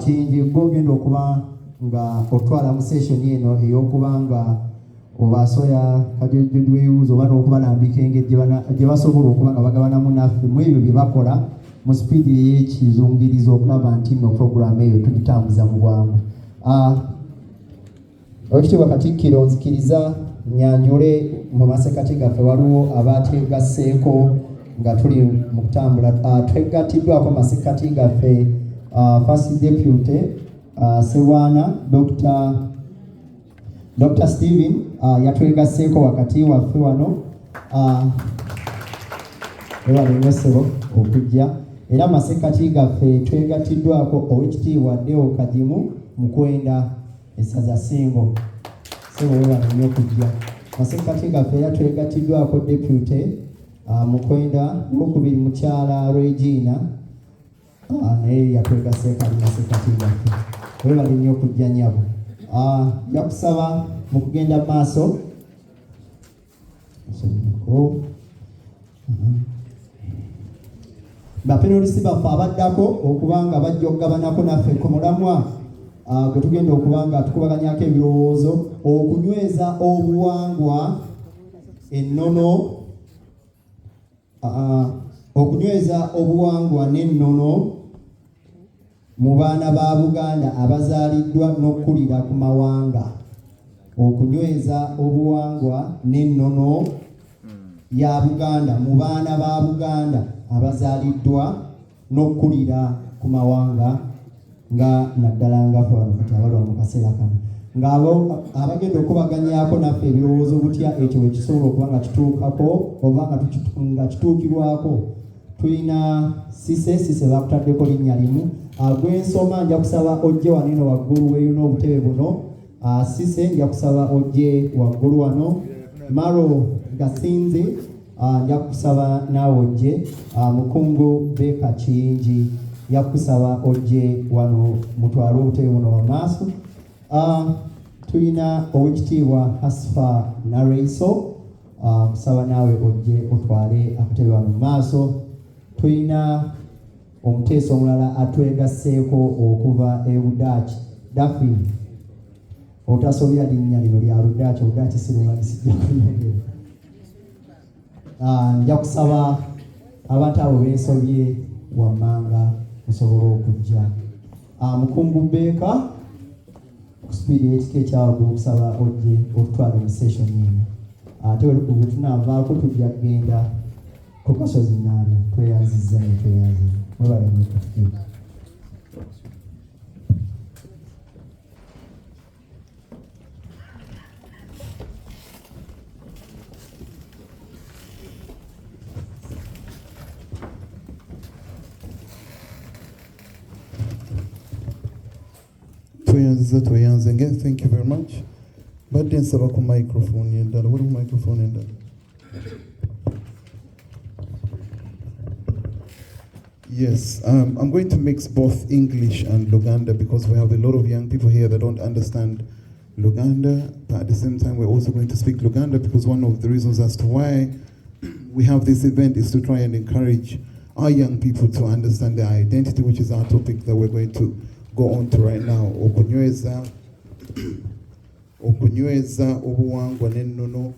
Kiyingi gw'ogenda okuba nga otwala mu session eno ey'okuba nga obasoya kajejjejwebuuzo oba n'okubalambika engeri gye basobola okuba nga bagabanamu naffe mu ebyo bye bakola mu sipiidi ey'ekizungirizo okulaba nti no program eyo tugitambuza mu bwangu. Ekitiibwa Katikkiro nzikiriza nyanjule mu masekati gaffe waliwo abategasseeko nga tuli mu kutambula. Twegattiddwako masekati gaffe First Deputy Sewana Dr. Steven yatwegasseeko wakati waffe wano. Ebalengosebo okujja era masekati gaffe twegattiddwako Oweekitiibwa Deo Kajimu Mukwenda essaza Singo. Sebo webala nnyo okujja. Masekati gaffe era twegattiddwako Deputy Mukwenda wokubiri mukyala Regina naye yatwegasseeko ali masekati gaffe. Webala nnyo okujja nnyabo. Yakusaba mu kugenda maaso bapenolisi baffe abaddako okuba nga bajja okugabanako naffe ku mulamwa gwe tugenda okuba nga tukubaganyako ebirowoozo okunyweza obuwangwa ennono, okunyweza obuwangwa n'ennono mu baana ba Buganda abazaaliddwa n'okkulira ku mawanga. Okunyweza obuwangwa n'ennono ya Buganda mu baana ba Buganda abazaaliddwa n'okkulira ku mawanga nga naddala nga ffe wano kati abalwa mu kaseera kano ng'abo abagenda okubaganyaako naffe ebirowoozo butya ekyo bwe kisobola okuba nga kituukako oba nga kituukirwako. Tulina Sise bakutaddeko linnya limu gwensoma nja kusaba ojje wano eno waggulu weeyuna obutebe buno. Sise nja kusaba ojje waggulu wano. Maro Gasinzi nja kusaba naawe ojje. Mukungu Beka Kiyingi nja kusaba ojje wano mutwale obutebe buno wamaaso. Tulina Oweekitiibwa Hasifa Nareiso kusaba naawe ojje otwale akatebe wano mu maaso. Tulina omuteeso omulala atwegasseeko okuva e Budaaki Dafi otasobya linnya lino lya Ludaaki. Obudaaki sirungi sijja kunyongera. Nja kusaba abantu abo bensobye wammanga musobole okujja. Mukungu Beeka ku sipiidi y'ekika ekyawaggulu okusaba ojje otutwale mu session eno. Ate bwe tunaavaako tujja kugenda ku kasozi Naalyo. Tweyanzizza ne tweyanzizza. Mwebale nnyo Katikkiro. Tweyanzenge. Thank you very much. Badde nsaba ku microphone endala. Waliwo microphone endala? Yes, I'm going to mix both English and Luganda because we have a lot of young people here that don't understand Luganda, but at the same time we're also going to speak Luganda because one of the reasons as to why we have this event is to try and encourage our young people to understand their identity, which is our topic that we're going to go on to right now. Okunyweeza obuwangwa n'ennono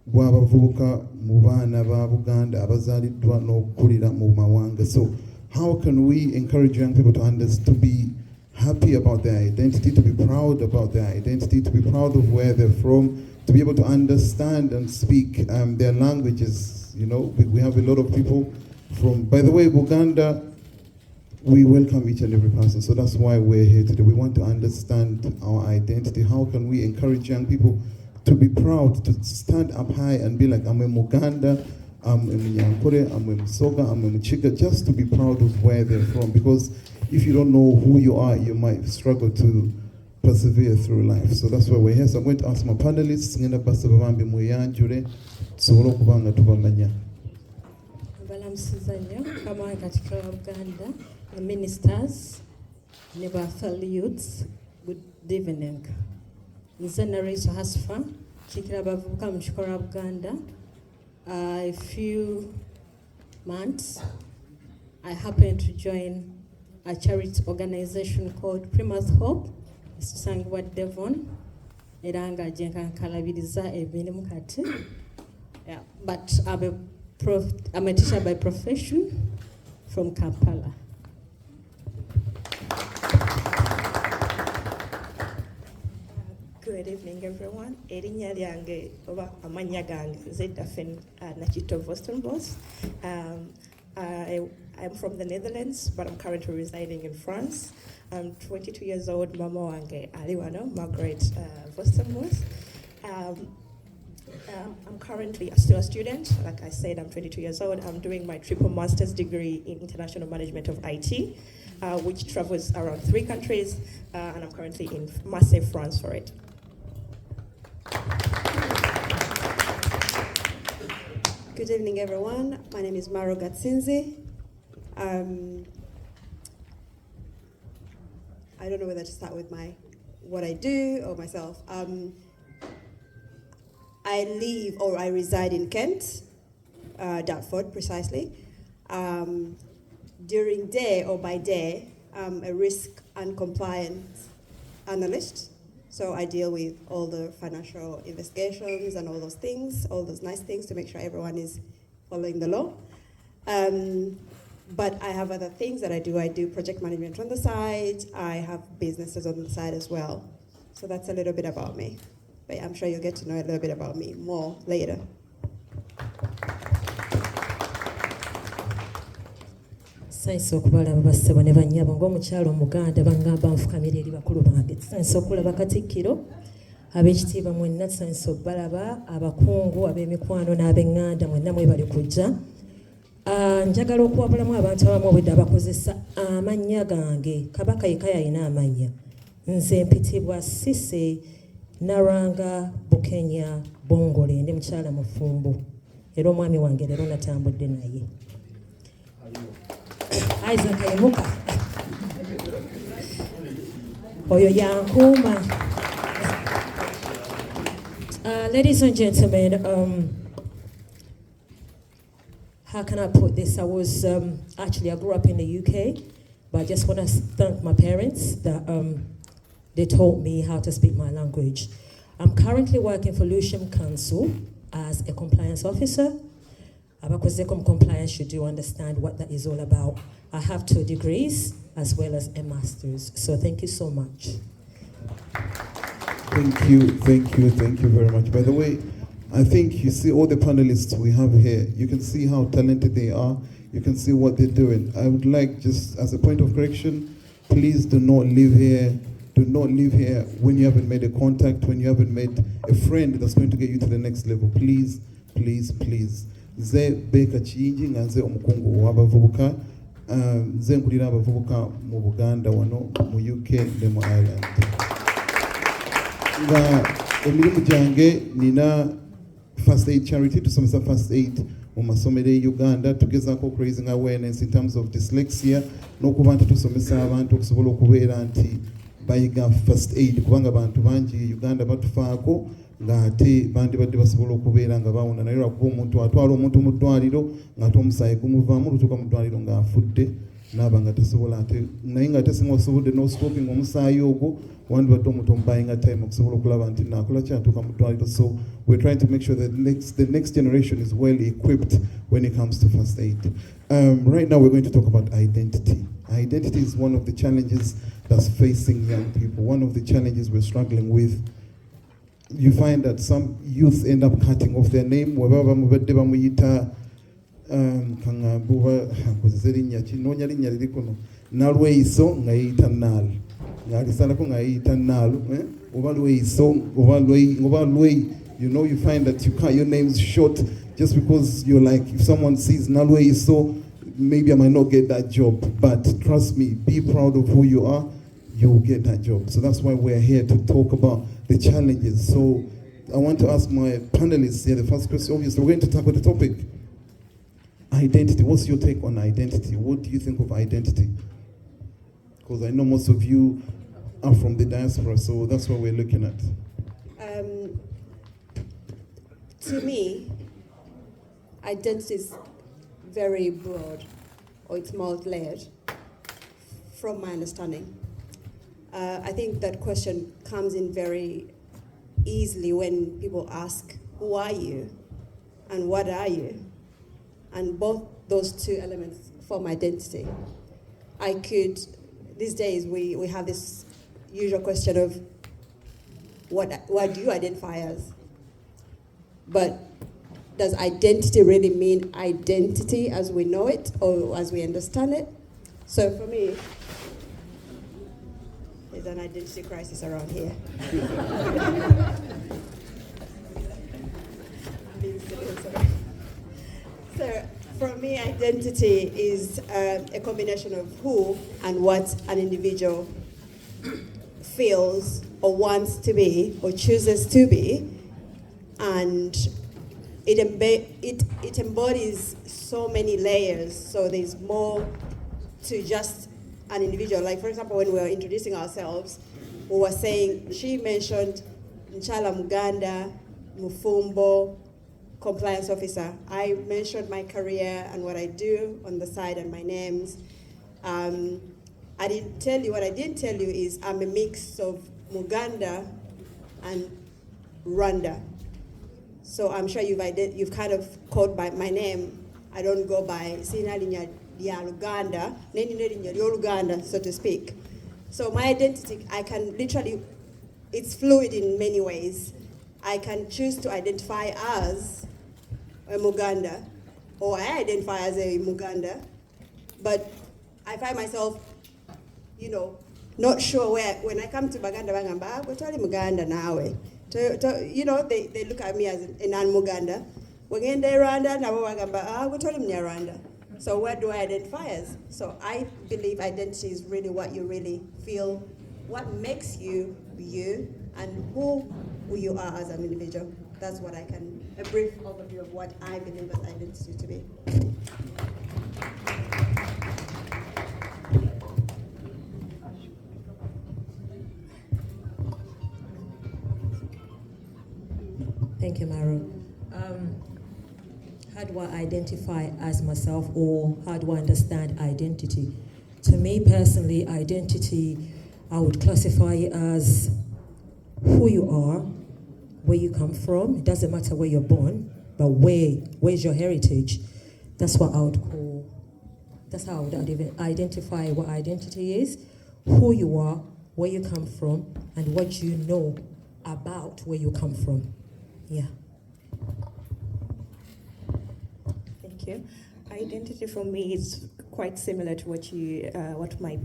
bw'abavubuka mu baana ba Buganda abazaaliddwa n'okkulira mu mawanga. So how can we encourage young people to be happy about their identity, to be proud about their identity, to be proud of where they're from, to be able to understand and speak their languages? You know, we have a lot of people from, by the way, Buganda, we welcome each and every person. So that's why we're here today. We want to understand our identity. How can we encourage young people to be proud, to stand up high and be like, I'm a Muganda, I'm a Nyankore, I'm a Msoga, I'm a Mchiga, just to be proud of where they're from. Because if you don't know who you are, you might struggle to persevere through life. So that's why we're here. So I'm going to ask my panelists, ngenda basa babambi muyanjure, tusobole okubanga tubamanya. Balamusizanya, kama katika Uganda, the ministers, ne ba fellow youths, good evening. Nze Nareiso Hasifa, Kikira Abavubuka mu Kikora Buganda. A few months, I happened to join a charity organization called Primus Hope. Sangwa Devon. Eranga jenkankalabiriza ebirimu kati. Yeah, but I'm a teacher by profession from Kampala. Good evening, everyone. Erinnya lyange oba amanya gange Zedafen Nachito Vostenbos. I'm from the Netherlands, but I'm currently residing in France. I'm 22 years old. Mawanga aliwano Margaret Vostenbos. I'm currently still a student. Like I said, I'm 22 years old. I'm doing my triple master's degree in international management of IT, which travels around 3 countries, and I'm currently in Marseille, France for it. Good evening, everyone. My name is Maro Gatsinzi. I don't know whether to start with what I do or myself. I live or I reside in Kent, Dartford precisely. During day or by day, I'm a risk and compliance analyst. So I deal with all the financial investigations and all those things, all those nice things to make sure everyone is following the law. But I have other things that I do. I do project management on the side. I have businesses on the side as well. So that's a little bit about me. But I'm sure you'll get to know a little bit about me more later. Science okubalaba bassebo ne bannyabo ng'omukyalo Omuganda bangamba nfukamira eri bakulu bange. Science okulaba Katikkiro ab'ekitiibwa mwenna, science obalaba abakungu ab'emikwano n'ab'eŋŋanda mwenna mwebali kujja. Njagala okuwabulamu abantu abamu obwedda abakozesa amannya gange. Kabaka yekka yalina amannya. Nze mpitibwa Sise Naranga Bukenya Bongole, ndi mukyala mufumbo. Era omwami wange leero natambudde naye. Isaac Kaimuka. Oyo yankuuma. Ladies and gentlemen, how can I put this? I grew up in the UK, but I just want to thank my parents that they taught me how to speak my language. I'm currently working for Lucian Council as a compliance officer. Because compliance, you do understand what that is all about. I have 2 degrees as well as a master's. So thank you so much. Thank you very much. By the way, I think you see all the panelists we have here. You can see how talented they are. You can see what they're doing. I would like, just as a point of correction, please do not leave here. Do not leave here when you haven't made a contact, when you haven't made a friend that's going to get you to the next level. Please, please, please. Ze beka chiyinji nga nze omukungu w'abavubuka, nze nkulira abavubuka mu Buganda wano mu UK ne mu Ireland. Nga emirimu gyange nina first aid charity, tusomesa first aid mu masomero e Uganda, tugezaako raising awareness in terms of dyslexia n'okuba nti tusomesa abantu okusobola okubeera nti bayiga first aid, kubanga abantu bangi Uganda batufaako nga ate bandibadde basobola okubeera nga bawona naye lwakuba omuntu atwala omuntu mu ddwaliro ng'ate omusaayi gumuvaamu lutuuka mu ddwaliro ng'afudde n'aba nga tasobola ate naye ng'ate singa osobodde n'ostoping omusaayi ogwo wandibadde omuntu omubuyinga time okusobola okulaba nti naakola ki atuuka mu ddwaliro. So we're trying to make sure that the next generation is well equipped when it comes to first aid. Right now we're going to talk about identity. Identity is one of the challenges that's facing young people, one of the challenges we're struggling with. You find that some youth end up cutting off their name. Nalweiso ngayita nal ngalisalako ngayita nalu obalweiso obalwei. You know, you find that you cut your names short just because you're like, if someone sees nalweiso, maybe I might not get that job. But trust me, be proud of who you are, you will get that job. So that's why we're here to talk about the challenges. So I want to ask my panelists here, the first question, obviously we're going to tackle the topic, identity. What's your take on identity? What do you think of identity? Because I know most of you are from the diaspora, so that's what we're looking at. To me, identity is very broad, or it's multi-layered. from my understanding. I think that question comes in very easily when people ask, who are you and what are you? And both those two elements form identity. These days we have this usual question of what do you identify as? But does identity really mean identity as we know it or as we understand it? So for me, there's an identity crisis around here. So for me, identity is a combination of who and what an individual feels or wants to be or chooses to be, and it embodies so many layers. So there's more to just an individual. Like, for example, when we were introducing ourselves, we were saying, she mentioned Nchala Muganda, Mufumbo, compliance officer. I mentioned my career and what I do on the side and my names. I didn't tell you, what I didn't tell you is I'm a mix of Muganda and Rwanda. So I'm sure you've kind of called by my name. I don't go by Sinalinya Uganda, Uganda, so to speak. So my identity, I can literally, it's fluid in many ways. I can choose to identify as a Muganda, or I identify as a Muganda, but I find myself, not sure where, when I come to Baganda, we're talking Muganda now. They look at me as a non-Muganda. When they Rwanda, we're talking Rwanda. So where do I identify as? So I believe identity is really what you really feel, what makes you you, and who you are as an individual. That's what a brief overview of what I believe as identity to be. Thank you, Maro. How do I identify as myself, or how do I understand identity? To me personally, identity, I would classify it as who you are, where you come from. It doesn't matter where you're born, but where's your heritage? That's what I would call, that's how I would identify what identity is, who you are, where you come from, and what you know about where you come from. Yeah. Thank you. Identity for me is quite similar to what my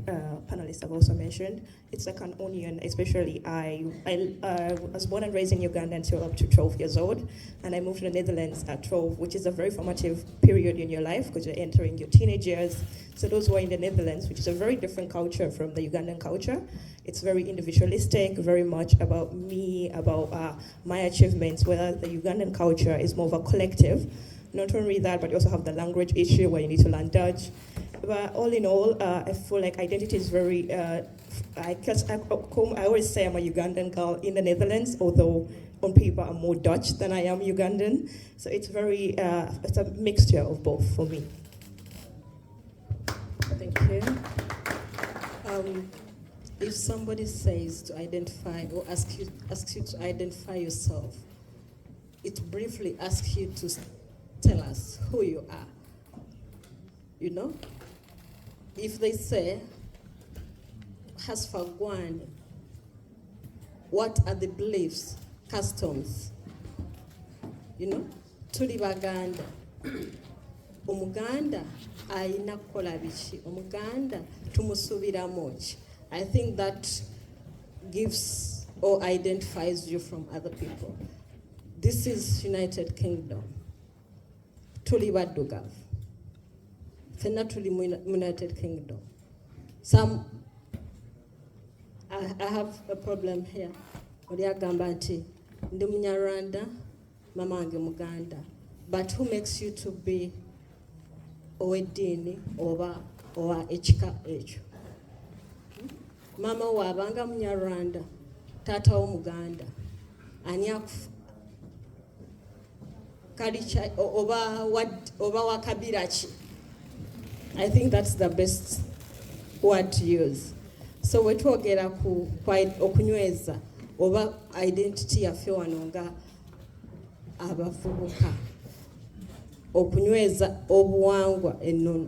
panelists have also mentioned. It's like an onion, especially I was born and raised in Uganda until up to 12 years old, and I moved to the Netherlands at 12, which is a very formative period in your life because you're entering your teenage years. So those who are in the Netherlands, which is a very different culture from the Ugandan culture, it's very individualistic, very much about me, about my achievements, whereas the Ugandan culture is more of a collective. Not only that, but you also have the language issue where you need to learn Dutch. But all in all, I feel like identity is very, I always say I'm a Ugandan girl in the Netherlands, although on paper I'm more Dutch than I am Ugandan. So it's very, it's a mixture of both for me. Thank you. If somebody says to identify or asks you to identify yourself, it briefly asks you to tell us who you are. If they say, Hasfagwan, what are the beliefs, customs? Tuli Baganda. Omuganda ayina kukola biki? Omuganda tumusubiramu ki? I think that gives or identifies you from other people. This is United Kingdom. Tuli baddugavu. Fenna tuli United Kingdom. I have a problem here. Oli agamba nti ndi Munyarwanda, mama wange Muganda. But who makes you to be ow'eddiini oba ekika ekyo? Mama wabanga Munyarwanda, taata wo Muganda. Ani kalicha oba wakabira ki? I think that's the best what to use. So we twogera ku okunyweeza oba identity yaffe wano nga abavubuka, okunyweeza obuwangwa ennono,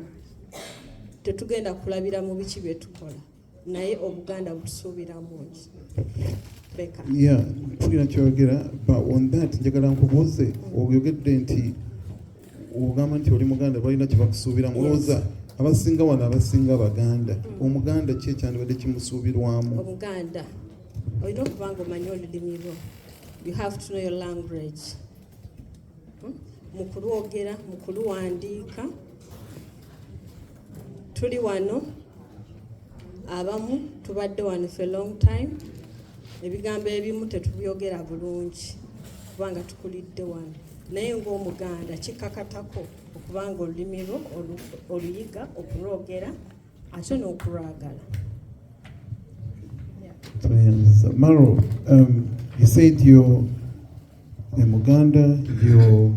tetugenda kulabira mu biki bye tukola, naye Obuganda butusuubiramu ki. Yeah, tulina kyogera, but on that njagala nkubuuze, oyogedde nti ogamba nti oli Muganda balina kye bakusuubiramu. Olowooza abasinga wano abasinga Baganda, Omuganda ki ekyandibadde kimusuubirwamu? Omuganda olina okuba nga omanyi olulimi lwo. You have to know your language. Mu kulwogera, mu kuluwandiika. Tuli wano abamu tubadde wano for a long time. Ebigambo ebimu tetubyogera bulungi kubanga tukulidde wano, naye ng'Omuganda kikakatako okubanga olulimi lwo oluyiga, okulwogera ate n'okulwagala. Maro, you said you're a Muganda, you're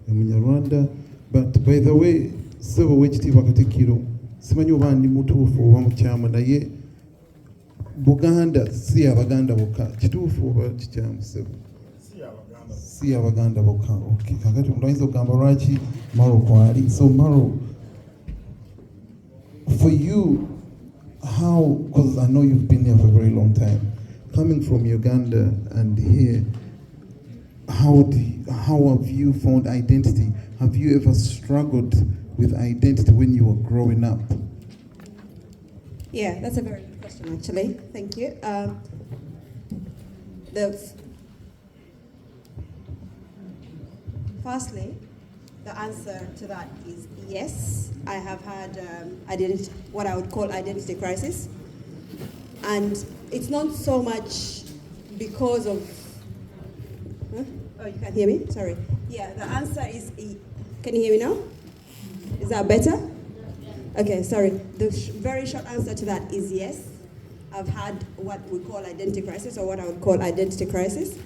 a Munyarwanda, but by the way, Ssebo w'ekitiibwa Katikkiro, simanyi oba ndi mutuufu oba mukyamu, naye Buganda si Abaganda bokka, kituufu oba kikyamu Ssebo? Si Abaganda bokka. Okay, kakati omuntu ayinza okugamba lwaki Maro kwali. So Maro, for you, how, because I know you've been here for a very long time, coming from Uganda and here, how have you found identity? Have you ever struggled with identity when you were growing up? Yeah, that's a very good question, actually. Thank you. Firstly, the answer to that is yes. I have had what I would call identity crisis. And it's not so much because of... Huh? Oh, you can't hear me? Sorry. Yeah, the answer is... Can you hear me now? Is that better? Okay, sorry. The very short answer to that is yes. I've had what we call identity crisis, or what I would call identity crisis.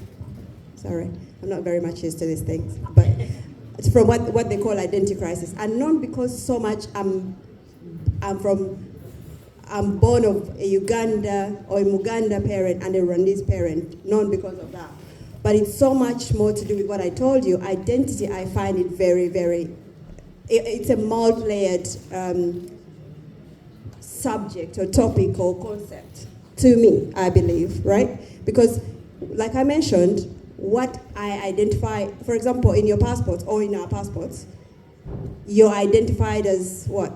Sorry, I'm not very much used to these things, but it's from what they call identity crisis. And not because so much I'm born of a Uganda or a Muganda parent and a Rwandese parent, not because of that. But it's so much more to do with what I told you. Identity, I find it very, very, it's a multi-layered subject or topic or concept to me, I believe, right? Because like I mentioned, what I identify, for example, in your passports or in our passports, you're identified as what?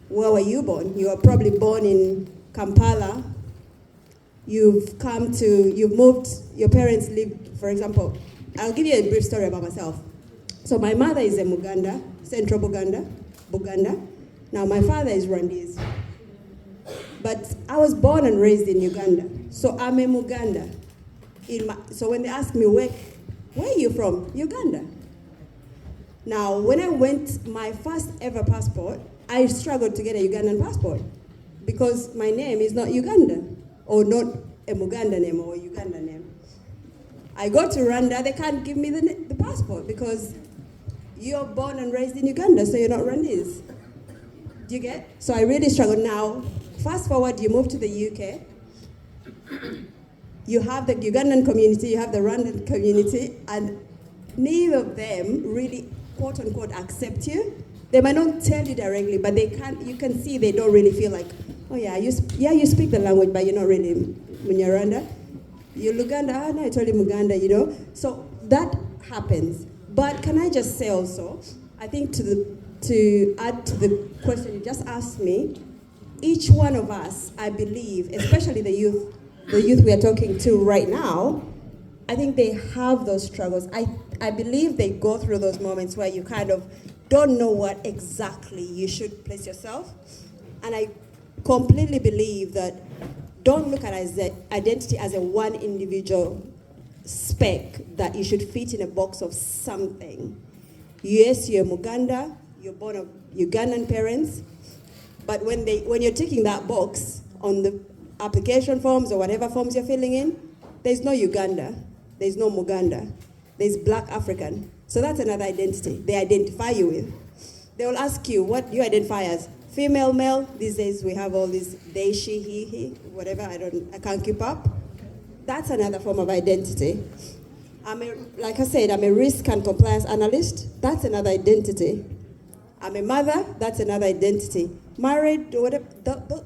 Where were you born? You were probably born in Kampala. You've moved, your parents lived, for example, I'll give you a brief story about myself. So my mother is a Muganda, Central Buganda. Now my father is Rwandese. But I was born and raised in Uganda. So I'm a Muganda. So when they ask me, where are you from? Uganda. Now, when I went my first ever passport, I struggled to get a Ugandan passport because my name is not Uganda, or not a Muganda name or a Uganda name. I go to Rwanda, they can't give me the passport because you're born and raised in Uganda, so you're not Rwandese. Do you get? So I really struggled. Now, fast forward, you move to the UK. You have the Ugandan community, you have the Rwandan community, and neither of them really, quote unquote, accept you. They might not tell you directly, but you can see they don't really feel like, oh yeah, you speak the language, but you're not really Munyarwanda. You're Luganda, no, I told you Muganda, you know. So that happens. But can I just say also, I think to add to the question you just asked me, each one of us, I believe, especially the youth we are talking to right now, I think they have those struggles. I believe they go through those moments where you kind of don't know what exactly you should place yourself. And I completely believe that don't look at identity as a one individual speck that you should fit in a box of something. Yes, you're Muganda, you're born of Ugandan parents, but when you're ticking that box on the application forms or whatever forms you're filling in, there's no Uganda, there's no Muganda, there's Black African. So that's another identity they identify you with. They will ask you what you identify as. Female, male, these days we have all these they, she, he, whatever, I can't keep up. That's another form of identity. Like I said, I'm a risk and compliance analyst. That's another identity. I'm a mother. That's another identity. Married, whatever,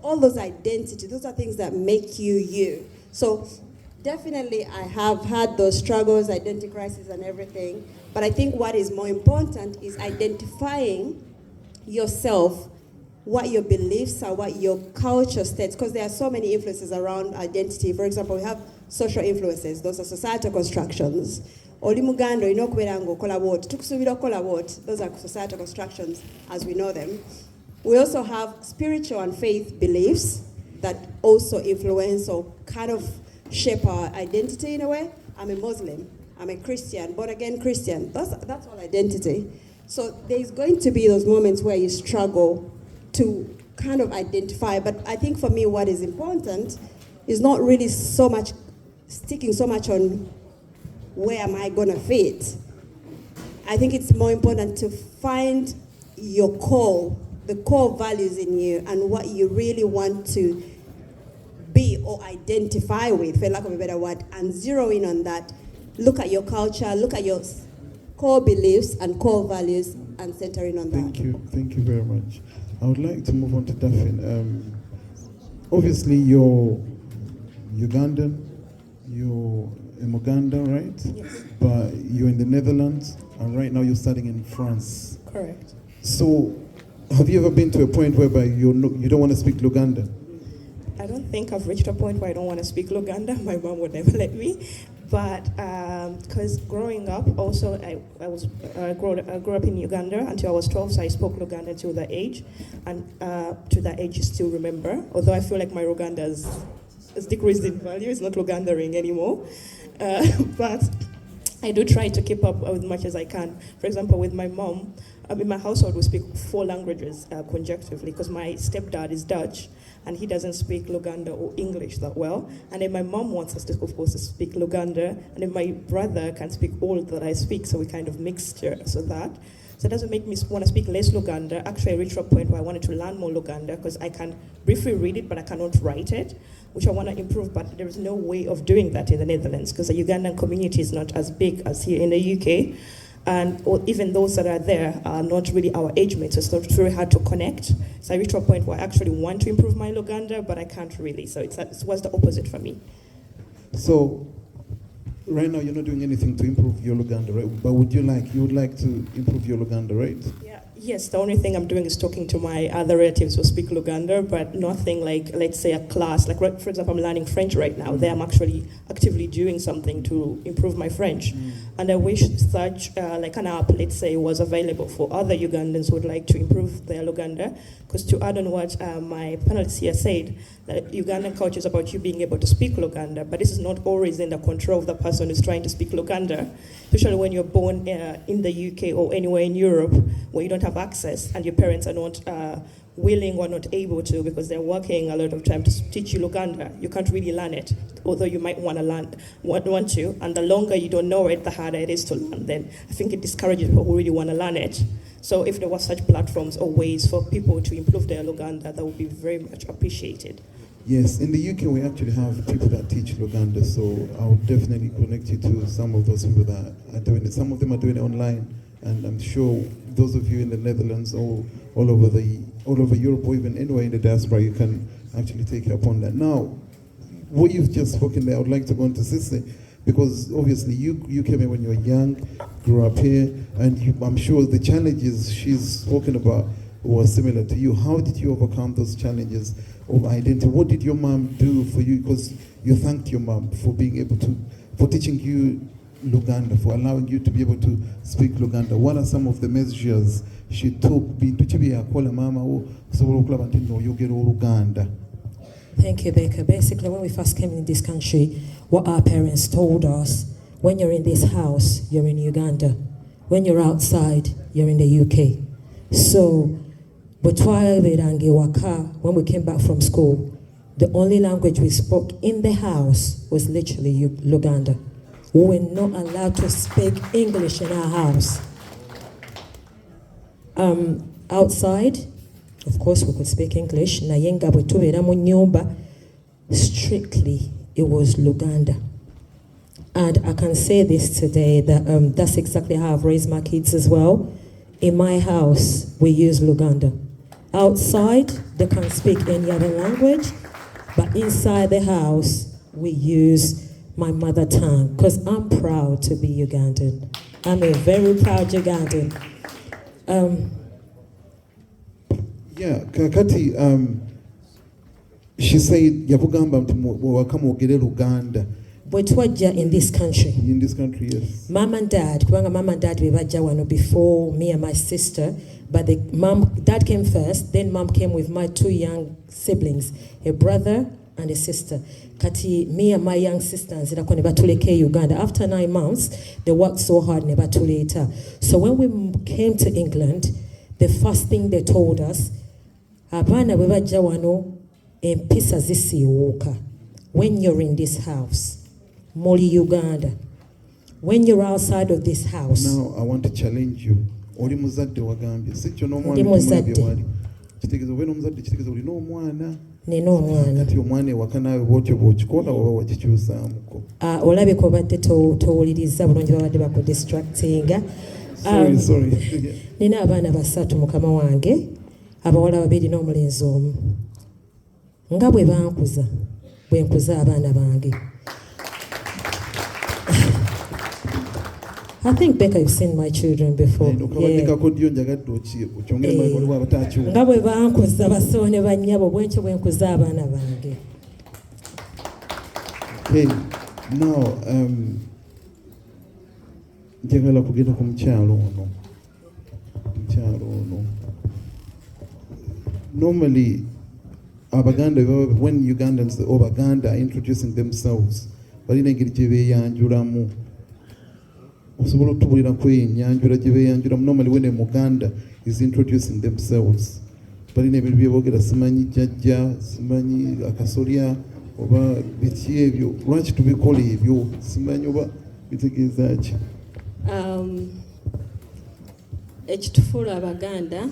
all those identities, those are things that make you you. So definitely I have had those struggles, identity crisis and everything. But I think what is more important is identifying yourself, what your beliefs are, what your culture states, because there are so many influences around identity. For example, we have social influences. Those are societal constructions. Oli Muganda, okubeera ng'okola bw'oti, tukusuubira okukola bw'oti. Those are societal constructions as we know them. We also have spiritual and faith beliefs that also influence or kind of shape our identity in a way. I'm a Muslim, I'm a Christian, born again Christian. That's all identity. So there's going to be those moments where you struggle to kind of identify. But I think for me, what is important is not really so much sticking so much on where am I gonna fit. I think it's more important to find your core, the core values in you and what you really want to be or identify with, for lack of a better word, and zero in on that. Look at your culture, look at your core beliefs and core values and center in on that. Thank you very much. I would like to move on to Daphne. Obviously you're Ugandan, you're in Uganda, right? Yes. But you're in the Netherlands, and right now you're studying in France. Correct. So, have you ever been to a point whereby you don't want to speak Luganda? I don't think I've reached a point where I don't want to speak Luganda. My mom would never let me. But because growing up, also I grew up in Uganda until I was 12, so I spoke Luganda till that age, and to that age, you still remember. Although I feel like my Luganda has decreased in value, it's not Lugandaring anymore. But I do try to keep up as much as I can. For example, with my mom, in my household we speak 4 languages conjunctively, because my stepdad is Dutch and he doesn't speak Luganda or English that well. And then my mom wants us to, of course, to speak Luganda, and then my brother can speak all that I speak, so we kind of mixture so that. So it doesn't make me want to speak less Luganda. Actually, I reached a point where I wanted to learn more Luganda because I can briefly read it, but I cannot write it, which I want to improve, but there is no way of doing that in the Netherlands because the Ugandan community is not as big as here in the UK. And even those that are there are not really our age mates, so it's not very hard to connect. So I reached a point where I actually want to improve my Luganda, but I can't really. So it was the opposite for me. So, right now you're not doing anything to improve your Luganda, right? But you would like to improve your Luganda, right? Yeah. Yes, the only thing I'm doing is talking to my other relatives who speak Luganda, but nothing like, let's say, a class. Like, for example, I'm learning French right now. There I'm actually actively doing something to improve my French. And I wish such like an app, let's say, was available for other Ugandans who would like to improve their Luganda. Because to add on what my panelists here said, that Ugandan culture is about you being able to speak Luganda, but this is not always in the control of the person who's trying to speak Luganda, especially when you're born in the UK or anywhere in Europe where you don't have access and your parents are not willing or not able to because they're working a lot of time to teach you Luganda. You can't really learn it, although you might want to, and the longer you don't know it, the harder it is to learn. Then I think it discourages people who really want to learn it. So if there were such platforms or ways for people to improve their Luganda, that would be very much appreciated. Yes, in the UK we actually have people that teach Luganda, so I'll definitely connect you to some of those people that are doing it. Some of them are doing it online, and I'm sure those of you in the Netherlands or all over Europe or even anywhere in the diaspora, you can actually take it upon that. Now, what you've just spoken there, I would like to go on to Sissy, because obviously you came here when you were young, grew up here, and I'm sure the challenges she's spoken about were similar to you. How did you overcome those challenges of identity? What did your mom do for you? Because you thanked your mom for being able to, for teaching you Luganda, for allowing you to be able to speak Luganda. What are some of the measures she took? Thank you, Becca. Basically, when we first came in this country, what our parents told us, when you're in this house, you're in Uganda. When you're outside, you're in the UK. So, when we came back from school, the only language we spoke in the house was literally Luganda. We were not allowed to speak English in our house. Outside, Of course, we could speak English. Naye nga bwe tubeera mu nnyumba, strictly, it was Luganda. And I can say this today, that that's exactly how I've raised my kids as well. In my house, we use Luganda. Outside, they can speak any other language, but inside the house, we use my mother tongue, because I'm proud to be Ugandan. I'm a very proud Ugandan. Yeah, kakati, she said, yakugamba nti wakamwogere Luganda. Bwe twajja in this country. In this country, yes. Mom and dad, kubanga mom and dad bebajja wano before me and my sister, but dad came first, then mom came with my 2 young siblings, a brother and a sister. Kati me and my young sister nzirako ne batuleka Uganda. After 9 months, they worked so hard ne batuleeta. So when we came to England, the first thing they told us, abaana bwe bajja wano empisa zisiiwuuka. When you're in this house, Moli Uganda. When you're outside of this house. Now I want to challenge you. Oli muzadde wagambye. Sikyo Ndi muzadde. Kitegeeza wena omuzadde kitegeeza olina omwana. Nina omwana. Kati omwana ewaka naawe bwotyo bw'okikola oba wakikyusaamuko. Olabika obadde towuliriza bulungi babadde bakudistractinga. Sorry. Nina abaana 3 mukama wange, abawala 2 n'omulenzi omu. Nga bwe bankuza, bwe nkuza abaana bange. I think, Becca, you've seen my children before. Yeah. Nga bwe bankuza basoone bannyabo bwenkyo bwe nkuza abaana bange. Okay, now, njagala kugenda ku mukyalo ono. Normally, Abaganda, when Ugandans or Baganda are introducing themselves, balina engeri gye beeyanjulamu. Osobola otubulira kwenyanjula gye beeyanjulamu. Normally when a Muganda is introducing themselves, balina ebintu bye boogera, simanyi jjajja, simanyi akasolya, oba biki ebyo. Lwaki tubikola ebyo? Simanyi oba bitegeeza ki? Ekitufuula Abaganda,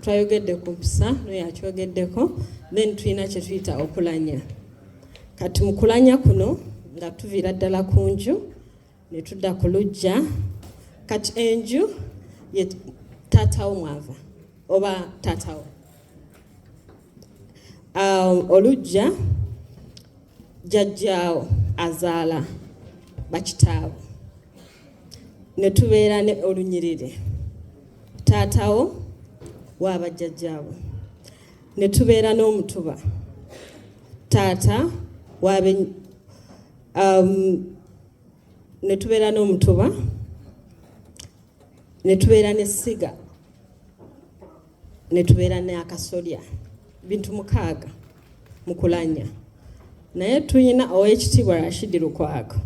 twayogedde ku mpisa noyakyogeddeko, then tulina kye tuyita okulanya. Kati mu kulanya kuno nga tuviira ddala ku nju ne tudda ku luggya. Kati enju ye taatawo mwava oba taatawo. Oluggya jjajjaawo azaala bakitaawo. Ne tubeera ne olunyiriri. Taatawo waaba jjajjaawo. Ne tubeera n'omutuba. Taata waabe ne tubeera n'omutuba. Ne tubeera n'essiga. Ne tubeera n'akasolya. Bintu 6 mu kulanya. Naye tulina Oweekitiibwa Rashid Lukwago.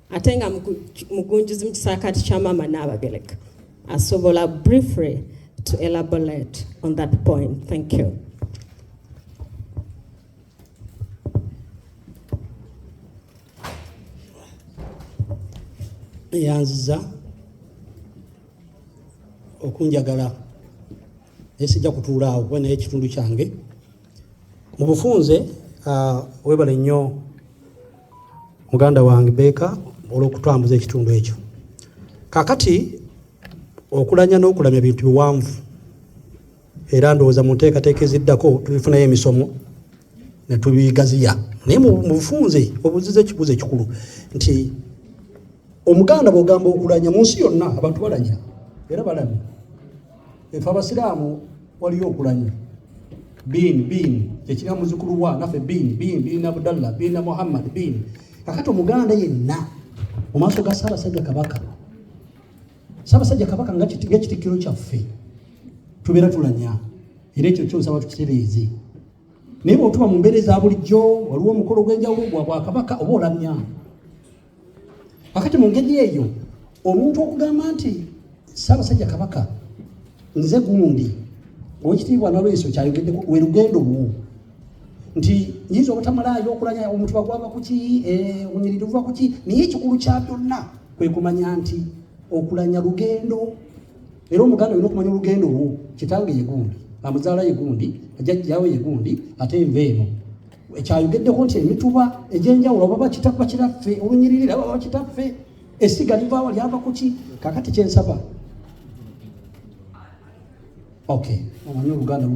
Ate nga mugunjuzi mu kisaakaati kya Maama Nnaabagereka. Asobola briefly to elaborate on that point. Thank you. Yanziza okunjagala esijja kutuula awo kuba naye ekitundu kyange mu bufunze. Webale nnyo muganda wange Beka olw'okutambuza ekitundu ekyo. Kakati okulanya n'okulamya bintu biwanvu, era ndowooza mu nteekateeka eziddako tubifunayo emisomo ne tubigaziya. Naye mu bufunze obuzize ekibuuzo ekikulu nti Omuganda bw'ogamba okulanya mu nsi yonna abantu balanya era balamya. Efe Abasiraamu waliyo okulanya. Bin ekira muzukulu wa naffe bin Abdallah bin Muhammad bin. Kakati Omuganda yenna mu maaso ga Ssaabasajja Kabaka, Ssaabasajja Kabaka ng'ekitikkiro kyaffe tubeera tulanya, era ekyo kyonsaba tukitereeze. Naye bw'otuba mu mbeera eza bulijjo, waliwo omukolo gw'enjawulo gwa Bwakabaka oba olamya. Kakati mu ngeri eyo omuntu okugamba nti Ssaabasajja Kabaka nze gundi Oweekitiibwa Nalweso kyayogedde we lugendo luwo nti nyinza obutamalayo okulanya omutuba gwava kuki, obunyiriri buva kuki, naye ekikulu kya byonna kwe kumanya nti okulanya lugendo. Era Omuganda olina okumanya olugendo lwo. Kitange ye gundi amuzaala ye gundi ajjajjaawe ye gundi ate enva eno ekyayogeddeko nti emituba egy'enjawulo baba kitaffe kiraffe olunyirira baba kitaffe essiga livaawo lyava ku ki kakati kyensaba okay omanyi oluganda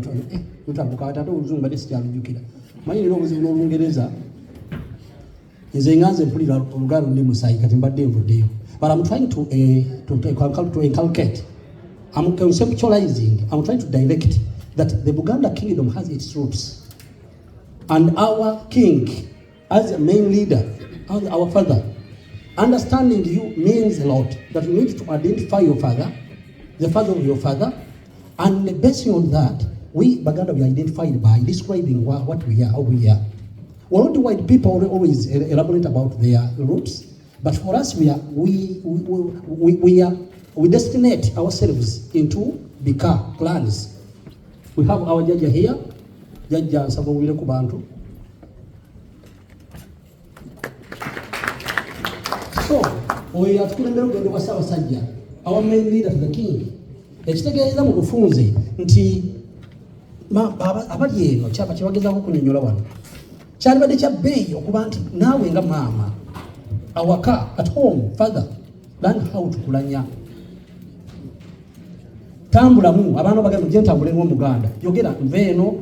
lutabuka ate oluzungu badde sikyalujjukira manyi era obuzibu n'olungereza nze nganze mpulira oluganda lundi musayi kati mbadde nvuddeyo but I'm trying to inculcate, I'm conceptualizing, I'm trying to direct that the Buganda kingdom has its roots. And our king, as a main leader, as our father, understanding you means a lot. That you need to identify your father, the father of your father, and based on that, we Buganda we are identified by describing what we are, how we are. Worldwide people always elaborate about their roots. But for us, we destinate ourselves into Bika clans. We have our Jaja here, Jaja Sabowile Kubantu. So, we are talking our main leader, the king. Ekitegeeza mu bufunze nti abali eno kyaba kyebagezaako okunyonnyola wano kyalibadde kya bbeeyi okuba nti naawe nga maama awaka at home father learn how to kulanya tambulamu abaana bagamba gye ntambule ng'omuganda yogera nveeno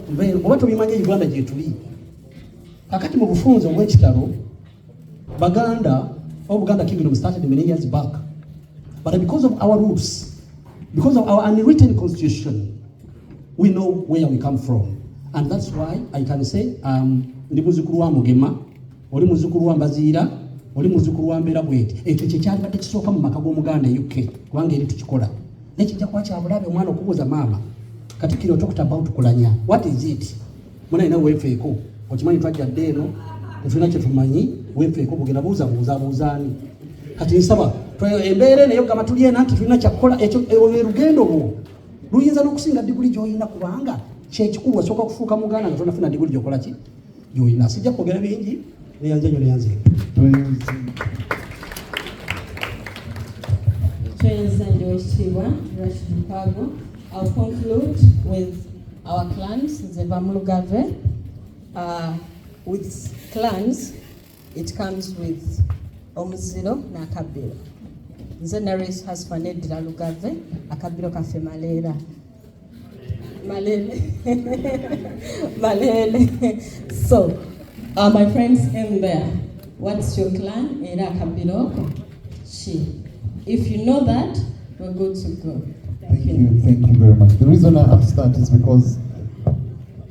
oba tobimanye Uganda gye tuli kakati mu bufunze obw'ekitalo Baganda Buganda kingdom started many years back but because of our roots, because of our unwritten constitution, we know where we come from, and that's why I can say ndi muzukulu wa Mugema, oli muzukulu wa Mbaziira, oli muzukulu wa Mbeera bweti. Ekyo kye kyalibadde kisooka mu maka g'Omuganda UK kubanga eri tukikola nekijja kuba kyabulabe omwana okubuuza maama kati kino talked about kulanya what is it muna ina weefeeko okimanyi twajjadde eno tufuna kye tumanyi weefeeko bugenda buuzaani kati nsaba embeera nayo gama tuli ena nti tulina kyakukola ekyo lugendo lwo luyinza n'okusinga diguli gy'olina kubanga kyekikulu wasooka kufuuka Muganda nga tonafuna diguli gy'okola ki gy'olina sijja kwogera bingi neyanjanyo neyanze I'll conclude with our clans, the Bamulugave. With clans, it comes with Omuziro na Akabiro. Zenaris has Fanedra Lugave, Akabiro Cafe Malera. Malele. So, my friends in there, what's your clan? Era Akabiro. She. If you know that, we're good to go. Thank you very much. The reason I asked that is because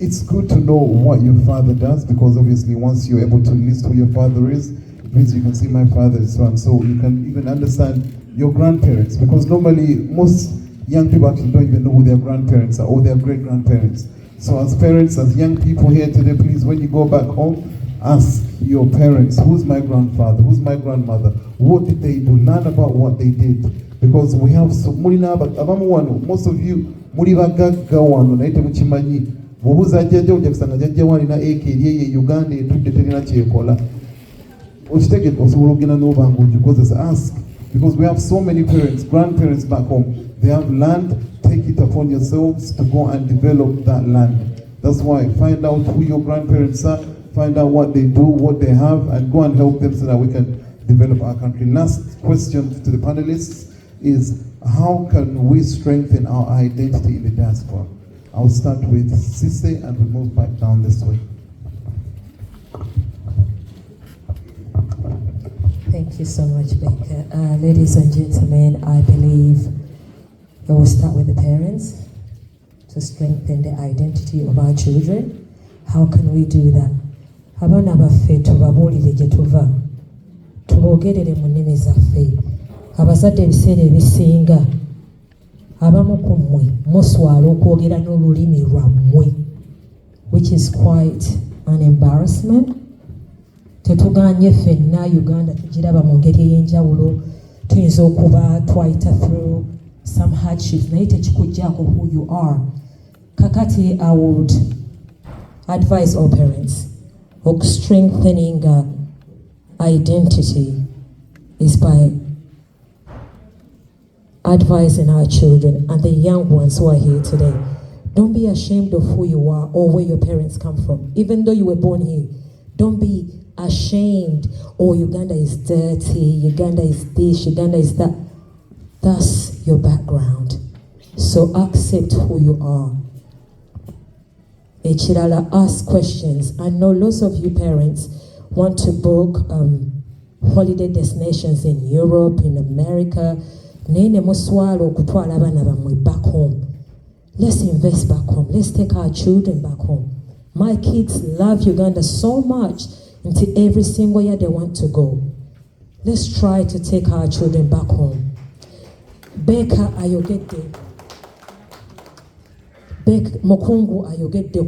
it's good to know what your father does, because obviously once you're able to list who your father is, it means you can see my father is so and so. You can even understand your grandparents, because normally most young people actually don't even know who their grandparents are or their great-grandparents. So as parents, as young people here today, please, when you go back home, ask your parents, who's my grandfather, who's my grandmother, what did they do, learn about what they did. Because we have so most of you muri bagagga wano naye temukimanyi bwobuuza jjajja ojja kusanga jjajja walina eka eri eyo Uganda etudde terina kyekola okitegedde osobola okugenda n'obanga ogikozesa ask, because we have so many parents, grandparents back home, they have land. Take it upon yourselves to go and develop that land. That's why find out who your grandparents are, find out what they do, what they have, and go and help them so that we can develop our country. Last question to the panelists is, how can we strengthen our identity in the diaspora? I'll start with Sise and we'll move back down this way. Thank you so much, Baker. Ladies and gentlemen, I believe we will start with the parents to strengthen the identity of our children. How can we do that? Abaana baffe tubabuulire gye tuva, tubogerere mu nnimi zaffe. Abazadde ebiseera ebisinga abamu ku mmwe muswala okwogera n'olulimi lwammwe, which is quite an embarrassment. Tetuganye ffenna Uganda tugiraba mu ngeri ey'enjawulo, tuyinza okuba twayita through some hardships naye tekikuggyako who you are. Kakati I would advise all parents of strengthening identity is by advising our children and the young ones who are here today Don't be ashamed of who you are or where your parents come from. Even though you were born here, don't be ashamed. Oh, Uganda is dirty, Uganda is this, Uganda is that. That's your background. So accept who you are. Echirala, ask questions. I know lots of you parents want to book holiday destinations in Europe, in America. Nene muswalo kutwala abana bamwe back home. Let's invest back home. Let's take our children back home. My kids love Uganda so much until every single year they want to go. Let's try to take our children back home. Beka ayogedde. Mukungu ayogedde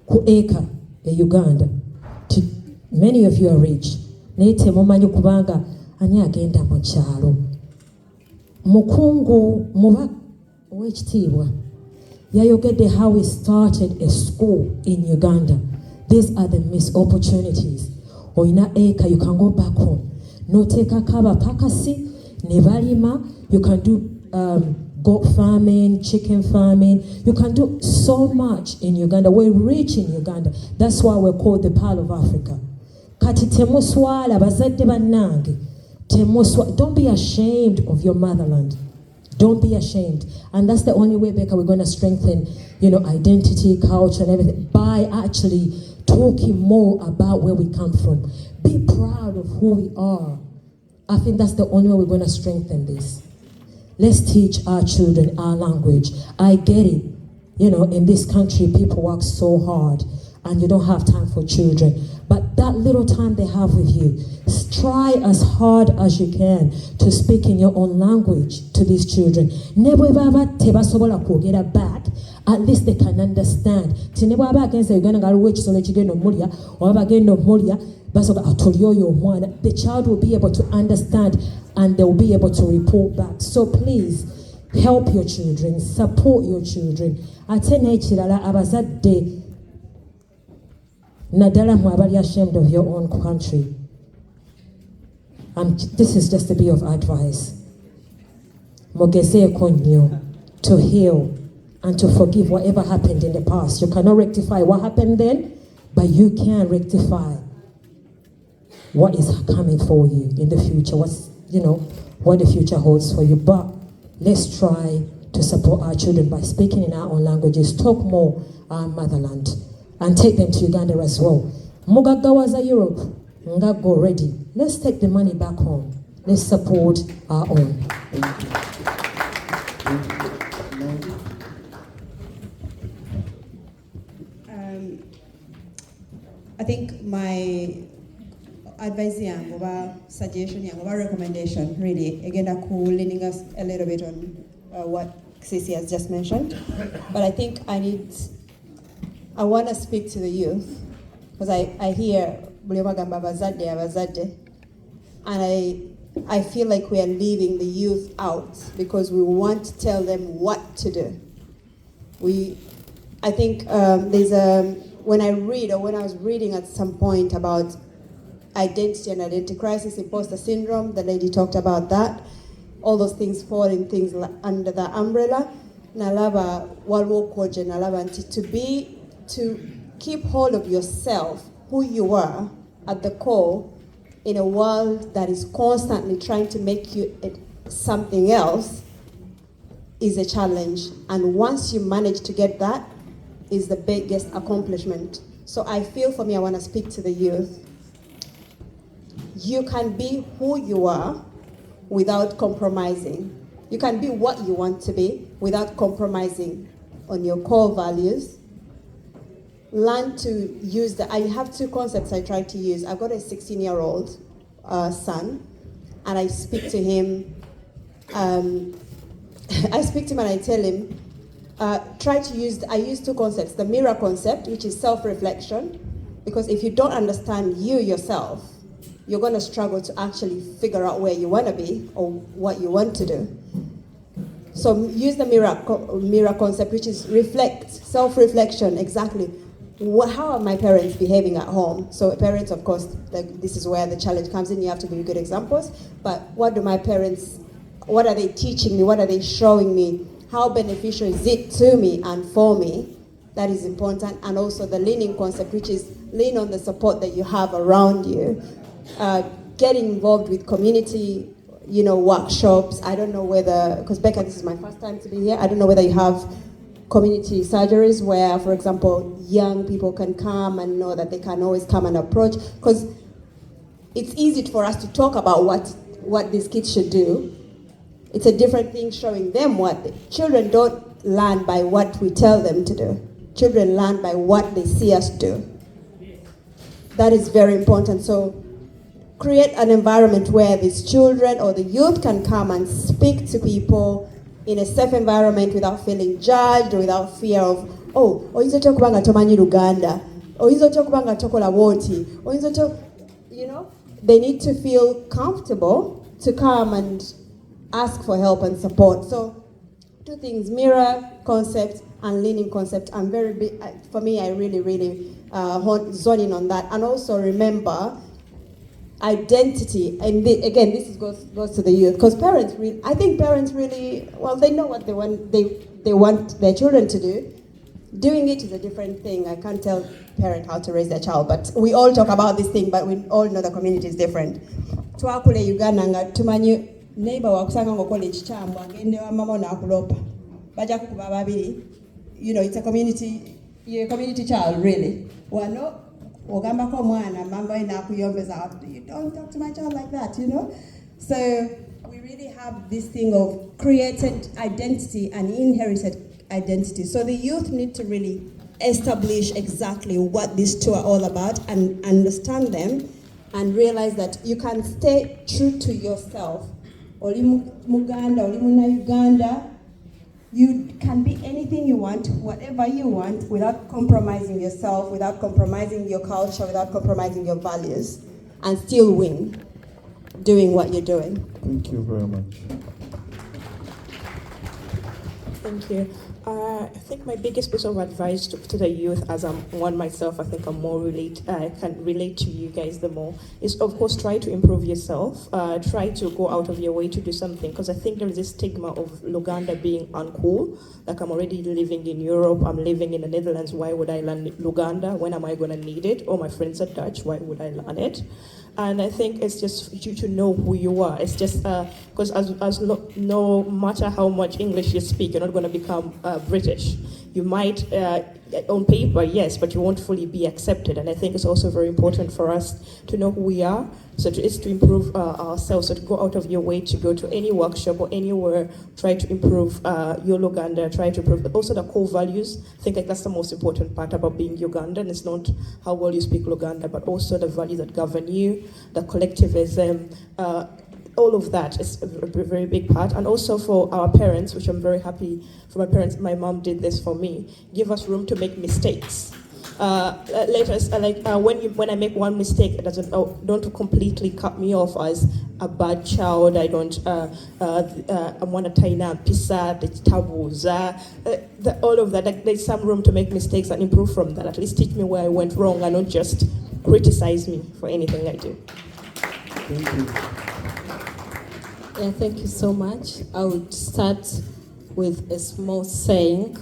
ku eka Uganda. Many of you are rich. Naye temumanyi kubanga ani agenda mu kyalo. Mukungu muba ow'ekitiibwa yayogedde how we started a school in Uganda. These are the missed opportunities. Oyina eka, you can go back home. Noteekako abapakasi ne balima. You can do goat farming, chicken farming. You can do so much in Uganda. We're rich in Uganda. That's why we're called the Pearl of Africa. Kati temuswala bazadde bannange. Don't be ashamed of your motherland. Don't be ashamed. And that's the only way, Becca, we're going to strengthen, identity, culture, and everything by actually talking more about where we come from. Be proud of who we are. I think that's the only way we're going to strengthen this. Let's teach our children our language. I get it. In this country, people work so hard and you don't have time for children. But that little time they have with you, try as hard as you can to speak in your own language to these children. Never ever get back. At least they can understand. The child will be able to understand and they will be able to report back. So please, help your children, support your children. Nadala mwabali ashamed of your own country. This is just a bit of advice. Mogeze konyo to heal and to forgive whatever happened in the past. You cannot rectify what happened then, but you can rectify what is coming for you in the future. What the future holds for you. But let's try to support our children by speaking in our own languages. Talk more our motherland. And take them to Uganda as well. Mugagawaza Europe, Ngago ready. Let's take the money back home. Let's support our own. I think my advice or suggestion or recommendation really again leaning us a little bit on what Sisi has just mentioned. But I think I want to speak to the youth because I hear and I feel like we are leaving the youth out because we want to tell them what to do. I think when I was reading at some point about identity and identity crisis, imposter syndrome, the lady talked about that. All those things fall in things under the umbrella. Nalaba walwokoje nalaba to keep hold of yourself, who you are at the core, in a world that is constantly trying to make you something else is a challenge. And once you manage to get that, is the biggest accomplishment. So I feel for me, I want to speak to the youth. You can be who you are without compromising. You can be what you want to be without compromising on your core values. Learn to use I have two concepts I try to use. I've got a 16-year-old son, and I speak to him. I speak to him and I tell him, I use two concepts. The mirror concept, which is self-reflection, because if you don't understand you yourself, you're going to struggle to actually figure out where you want to be or what you want to do. So use the mirror concept, which is self-reflection, exactly. How are my parents behaving at home? So parents, of course, this is where the challenge comes in. You have to give good examples. But what are they teaching me? What are they showing me? how beneficial is it to me and for me? That is important. And also the leaning concept, which is lean on the support that you have around you. Getting involved with community, workshops. I don't know whether, because Becca, this is my first time to be here. I don't know whether you have community surgeries where, for example, young people can come and know that they can always come and approach. Because it's easy for us to talk about what these kids should do. It's a different thing showing them children don't learn by what we tell them to do. Children learn by what they see us do. That is very important. So create an environment where these children or the youth can come and speak to people in a safe environment without feeling judged or without fear of, oyinza otya okuba nga tomanyi Luganda, oyinza otya okuba nga tokola bwoti, oyinza otya, they need to feel comfortable to come and ask for help and support. So 2 things, mirror concept and leaning concept. I'm very big, for me, I really zone in on that. And also remember identity. And again, this goes to the youth, because I think parents really, they know what they want their children to do. Doing it is a different thing. I can't tell parent how to raise their child, but we all talk about this thing, but we all know the community is different. Twakule Uganda nga tumanyi neighbor wakusanga ngokola ekikyambu agende wa mama nakulopa baja kukuba babiri. It's a community child, really. Wano ogamba ko mwana mamba inakuyombeza, you don't talk to my child like that, So we really have this thing of created identity and inherited identity. So the youth need to really establish exactly what these two are all about and understand them and realize that you can stay true to yourself. Oli Muganda, oli muna Uganda. You can be anything you want, whatever you want, without compromising yourself, without compromising your culture, without compromising your values, and still win doing what you're doing. Thank you very much. Thank you. I think my biggest piece of advice to the youth, as I'm one myself, I think I can relate to you guys the more, is of course try to improve yourself, try to go out of your way to do something, because I think there is this stigma of Luganda being uncool, like I'm already living in Europe, I'm living in the Netherlands, why would I learn Luganda, when am I going to need it, or my friends are Dutch, why would I learn it? And I think it's just you to know who you are. It's just because no matter how much English you speak, you're not going to become British. You might, on paper, yes, but you won't fully be accepted. And I think it's also very important for us to know who we are. So it's to improve ourselves. So to go out of your way to go to any workshop or anywhere, try to improve your Luganda, try to improve also the core values. I think like that's the most important part about being Ugandan. It's not how well you speak Luganda, but also the values that govern you, the collectivism, all of that is a very big part. And also for our parents, which I'm very happy for my parents, my mom did this for me, give us room to make mistakes. Later, when I make one mistake, it don't completely cut me off as a bad child. I don't. I want to taina pisa the taboos. All of that. Like, there's some room to make mistakes and improve from that. At least teach me where I went wrong and not just criticize me for anything I do. Thank you. Yeah, thank you so much. I would start with a small saying,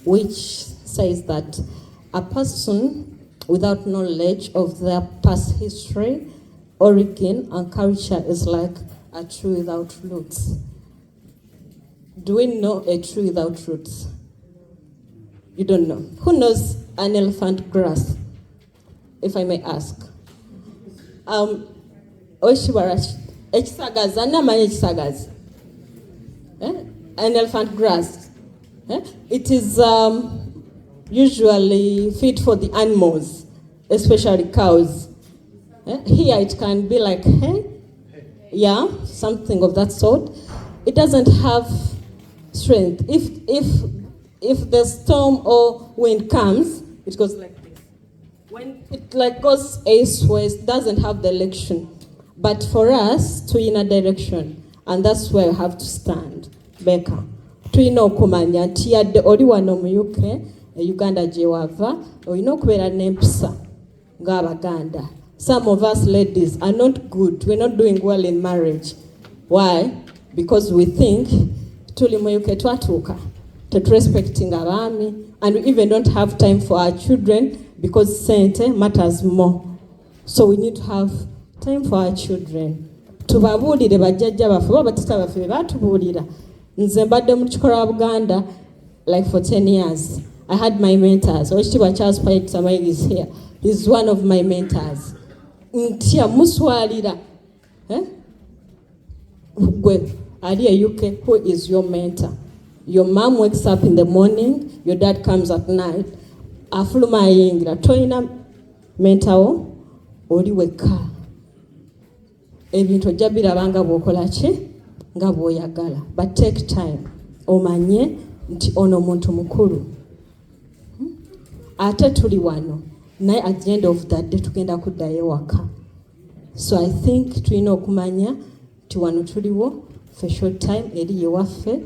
which says that a person without knowledge of their past history, origin, and culture is like a tree without roots. Do we know a tree without roots? You don't know. Who knows an elephant grass, if I may ask? Oshibarash, ekisagazi, anamanyi ekisagazi? An elephant grass. It is usually feed for the animals, especially cows. Here it can be like hay, yeah, something of that sort. It doesn't have strength. If the storm or wind comes, it goes like this. When it like goes east-west, it doesn't have direction. But for us, to in a direction, and that's where we have to stand. Becca, tuyina okumanya nti yadde oli wano mu UK, Uganda gye wava, olina okubeera n'empisa ng'Abaganda. Some of us ladies are not good. We're not doing well in marriage. Why? Because we think tuli mu UK twatuuka respecting abaami, and we even don't have time for our children because sente matters more. So we need to have time for our children. Tubabuulire bajjajja baffe oba batata baffe be batubuulira. Nze mbadde mu Lukiiko Buganda like for 10 years. I had my mentors. Oweekitiibwa Charles Payet Samayi is here. He's one of my mentors. Ntya muswalira. Gwe ali a UK, who is your mentor? Your mom wakes up in the morning, your dad comes at night. Afuluma ayingira toyina mentor oli wekka. Ebintu ojja birabanga bw'okola ki nga bw'oyagala. But take time. Omanye nti ono muntu mukulu. Ate tuli wano. Naye at the end of that day tugenda kuddayo waka. So I think tulina okumanya nti wano tuliwo for short time eri yewaffe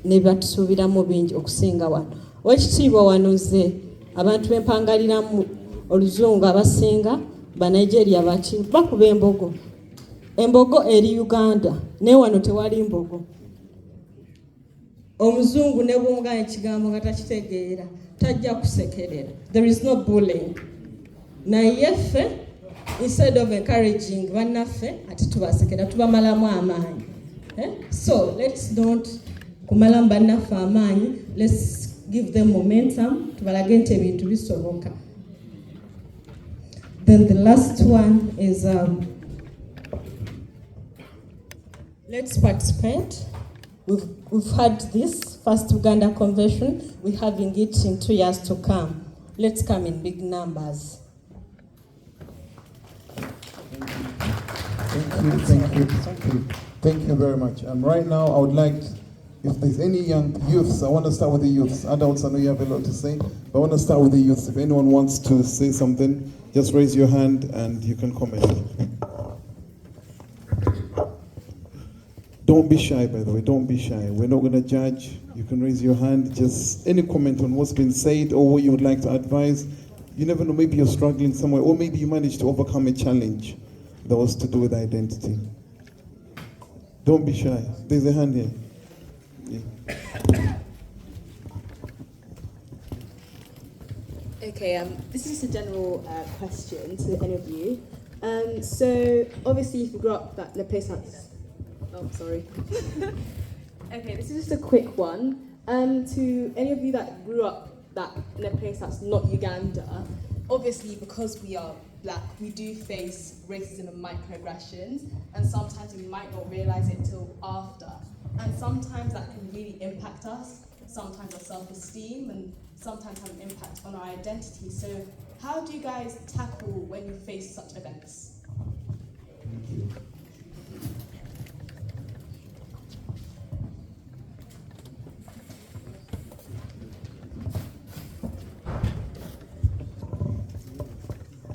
ne batusuubiramu bingi okusinga wano. Oweekitiibwa wano nze abantu bempangaliramu oluzungu abasinga Banigeria baki bakuba embogo. Embogo eri Uganda naye wano tewali mbogo. Omuzungu ne bw'omugamba ekigambo nga takitegeera tajja kusekerera. There is no bullying. Naye ffe instead of encouraging bannaffe ate tubasekera tubamalamu amaanyi. So let's not kumalamu bannaffe amaanyi. Let's give them momentum. Tubalage nti ebintu bisoboka. Then the last one is let's participate. We've had this first Uganda convention. We're having it in 2 years to come. Let's come in big numbers. Thank you very much. Right now, I would like, if there's any young youths, I want to start with the youths. Adults, I know you have a lot to say, but I want to start with the youths. If anyone wants to say something, just raise your hand and you can comment. Don't be shy, by the way, don't be shy. We're not going to judge. You can raise your hand. Just any comment on what's been said or what you would like to advise. You never know, maybe you're struggling somewhere, or maybe you managed to overcome a challenge that was to do with identity. Don't be shy. There's a hand here. Yeah. Okay, this is just a general question to any of you. So, obviously, if you grew up in a place that's... Oh, sorry. Okay, this is just a quick one. To any of you that grew up in a place that's not Uganda, obviously, because we are Black, we do face racism and microaggressions, and sometimes we might not realise it till after. And sometimes that can really impact us, sometimes our self-esteem, and sometimes have an impact on our identity. So how do you guys tackle when you face such events? Thank you.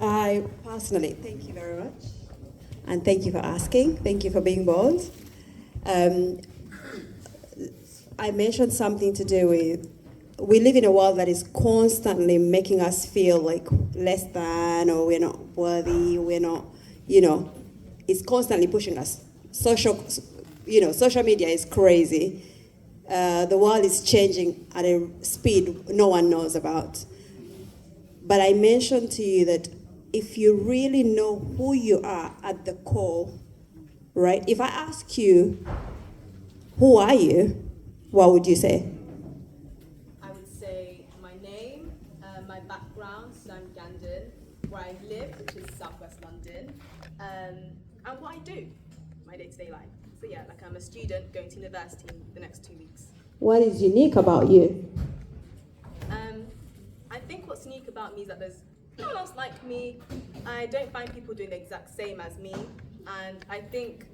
I personally, thank you very much. And thank you for asking. Thank you for being bold. I mentioned something to do with, we live in a world that is constantly making us feel like less than, or we're not worthy, we're not, it's constantly pushing us. Social media is crazy. The world is changing at a speed no one knows about. But I mentioned to you that if you really know who you are at the core, right? If I ask you, who are you? What would you say? I would say my name, my background, so I'm Ugandan, where I live, which is southwest London, and what I do, my day-to-day life. So yeah, like I'm a student going to university in the next 2 weeks. What is unique about you? I think what's unique about me is that there's no one else like me. I don't find people doing the exact same as me, and I think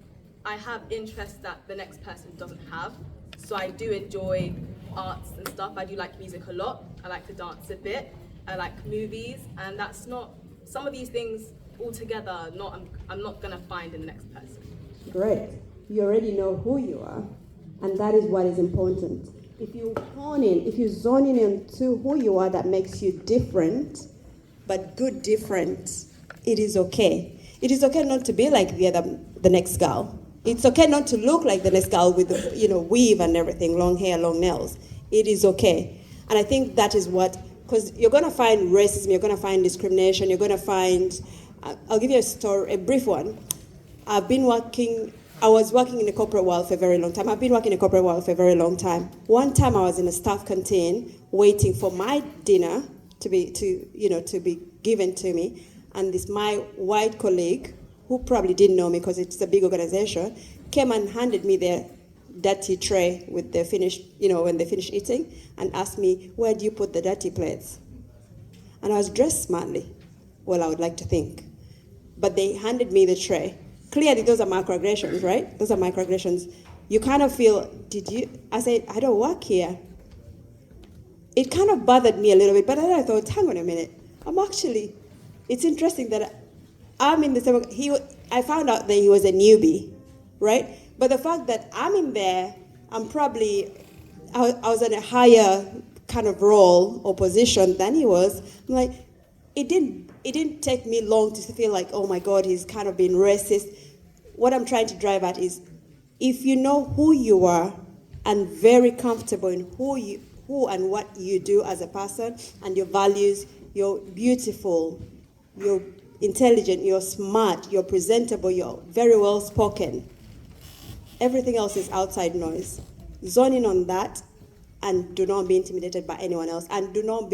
I have interests that the next person doesn't have. So I do enjoy arts and stuff. I do like music a lot. I like to dance a bit. I like movies, and that's not, some of these things altogether, I'm not gonna find in the next person. Great. You already know who you are, and that is what is important. If you zone in into who you are, that makes you different, but good different, it is okay. It is okay not to be like the next girl. It's okay not to look like the next girl with the, weave and everything, long hair, long nails. It is okay. And I think that is what, because you're going to find racism, you're going to find discrimination, you're going to find, I'll give you a brief one. I was working in the corporate world for a very long time. I've been working in the corporate world for a very long time. One time I was in a staff canteen waiting for my dinner to be given to me. And my white colleague, who probably didn't know me because it's a big organization, came and handed me their dirty tray with the finished, when they finished eating, and asked me, where do you put the dirty plates? And I was dressed smartly. Well, I would like to think. But they handed me the tray. Clearly, those are microaggressions, right? Those are microaggressions. You kind of feel, I said, I don't work here. It kind of bothered me a little bit, but then I thought, hang on a minute. It's interesting that I'm in the same, I found out that he was a newbie, right? But the fact that I'm in there, I was in a higher kind of role or position than he was. I'm like, it didn't take me long to feel like, oh my God, he's kind of being racist. What I'm trying to drive at is, if you know who you are and very comfortable in who and what you do as a person and your values, you're beautiful, you're intelligent, you're smart, you're presentable, you're very well spoken. Everything else is outside noise. Zone in on that and do not be intimidated by anyone else, and don't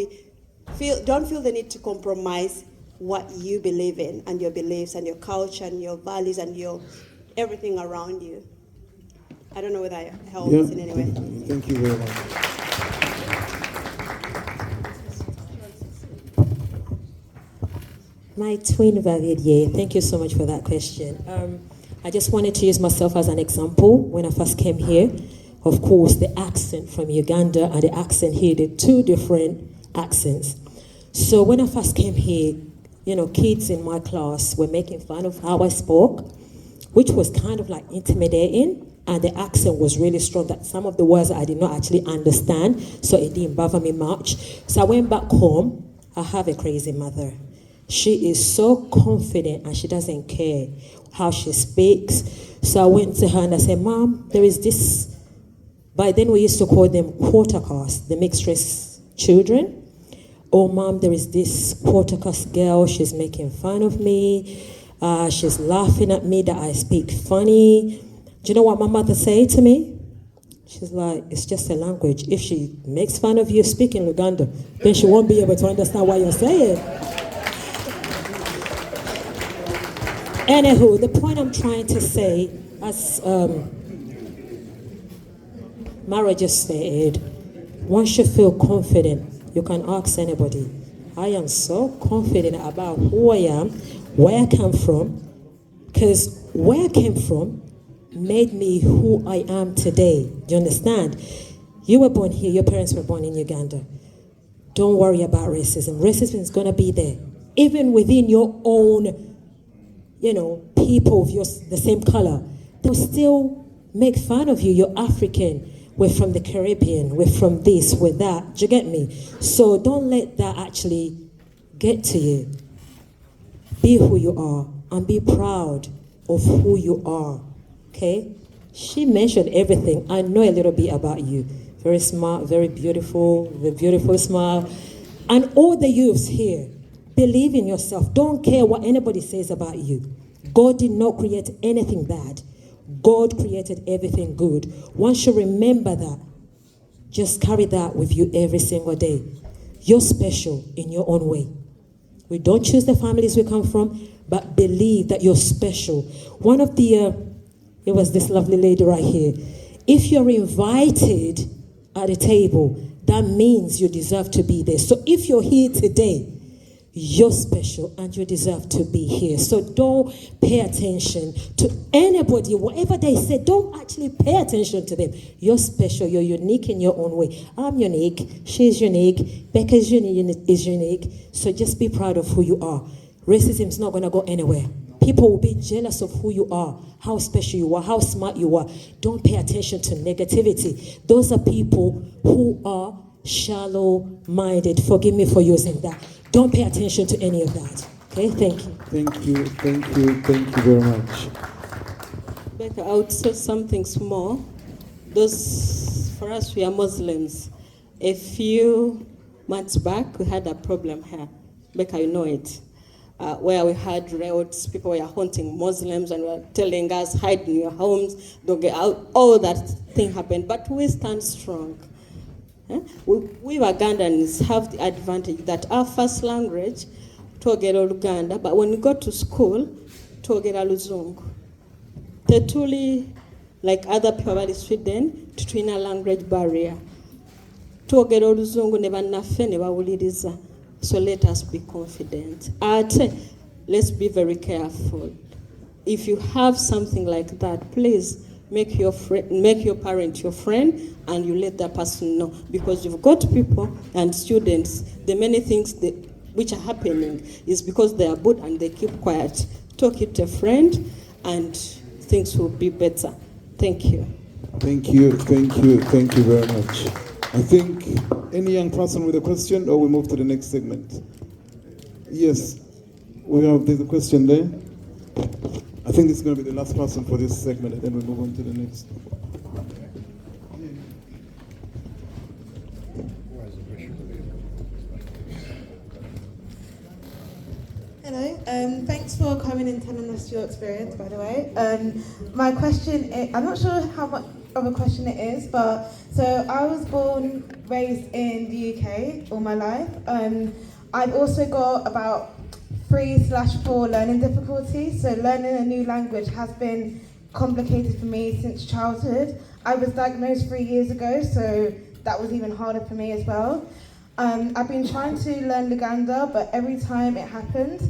feel the need to compromise what you believe in and your beliefs and your culture and your values and your everything around you. I don't know whether I helped in any way. Thank you very much. My twin valued, thank you so much for that question. I just wanted to use myself as an example. When I first came here, of course, the accent from Uganda and the accent here, they're two different accents. So when I first came here, kids in my class were making fun of how I spoke, which was kind of like intimidating, and the accent was really strong, that some of the words I did not actually understand, so it didn't bother me much. So I went back home. I have a crazy mother. She is so confident and she doesn't care how she speaks. So I went to her and I said, Mom, there is this, by then we used to call them quarter caste, the mixed race children. Oh, Mom, there is this quarter caste girl, she's making fun of me. She's laughing at me that I speak funny. Do you know what my mother said to me? She's like, it's just a language. If she makes fun of you speaking Luganda, then she won't be able to understand what you're saying. Anywho, the point I'm trying to say, as Mara just said, once you feel confident, you can ask anybody. I am so confident about who I am, where I come from, because where I came from made me who I am today. Do you understand? You were born here, your parents were born in Uganda. Don't worry about racism. Racism is going to be there. Even within your own people of the same color, they'll still make fun of you. You're African. We're from the Caribbean. We're from this, we're that. Do you get me? So don't let that actually get to you. Be who you are and be proud of who you are. Okay? She mentioned everything. I know a little bit about you. Very smart, very beautiful, with a beautiful smile. And all the youths here, believe in yourself. Don't care what anybody says about you. God did not create anything bad. God created everything good. Once you remember that, just carry that with you every single day. You're special in your own way. We don't choose the families we come from, but believe that you're special. One of it was this lovely lady right here. If you're invited at a table, that means you deserve to be there. So if you're here today, you're special and you deserve to be here. So don't pay attention to anybody, whatever they say. Don't actually pay attention to them. You're special. You're unique in your own way. I'm unique. She's unique. Becca's is unique. So just be proud of who you are. Racism is not going to go anywhere. People will be jealous of who you are, how special you are, how smart you are. Don't pay attention to negativity. Those are people who are shallow-minded. Forgive me for using that. Don't pay attention to any of that. Okay, thank you. Thank you very much. Becca, I would say something small. Those, for us, we are Muslims. A few months back, we had a problem here. Becca, you know it. Where we had riots, people were haunting Muslims and were telling us, hide in your homes, don't get out. All that thing happened, but we stand strong. We Ugandans have the advantage that our first language, Twogera Oluganda, but when we go to school, Twogera Luzungu. Tetuli, like other people in Sweden, Twina language barrier. Twogera Oluzungu ne bannaffe ne bawuliriza. So let us be confident. Let's be very careful. If you have something like that, please make your parent your friend, and you let that person know, because you've got people and students. The many things which are happening is because they are good and they keep quiet. Talk it to a friend, and things will be better. Thank you. Thank you very much. I think any young person with a question, or we move to the next segment. Yes, there's a question there. I think this is going to be the last person for this segment, and then we move on to the next. Hello, thanks for coming and telling us your experience, by the way. My question is, I'm not sure how much of a question it is, but so I was raised in the UK all my life. I've also got about 3/4 learning difficulties, so learning a new language has been complicated for me since childhood. I was diagnosed 3 years ago, so that was even harder for me as well. I've been trying to learn Luganda, but every time it happens,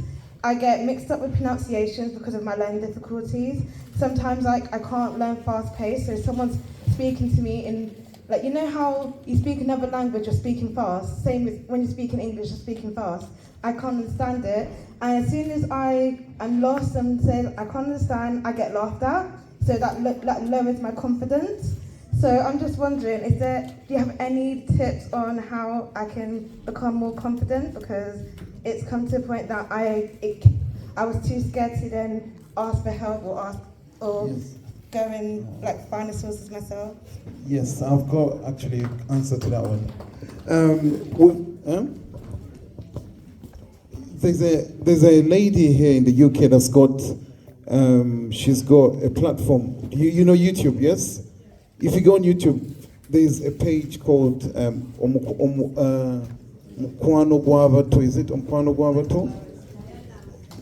I get mixed up with pronunciations because of my learning difficulties. Sometimes I can't learn fast paced, so someone's speaking to me in, like, you know how you speak another language, you're speaking fast, same as when you speak in English, you're speaking fast. I can't understand it, and as soon as I'm lost and say I can't understand, I get laughed at, so that lowers my confidence. So I'm just wondering, do you have any tips on how I can become more confident? Because it's come to a point that I was too scared to then ask for help or Yes. go and find the sources myself. Yes, I've got actually an answer to that one. There's a lady here in the UK that's got she's got a platform. You know YouTube, yes? If you go on YouTube, there's a page called Mukwano Gwavato. Is it Mukwano Gwavato?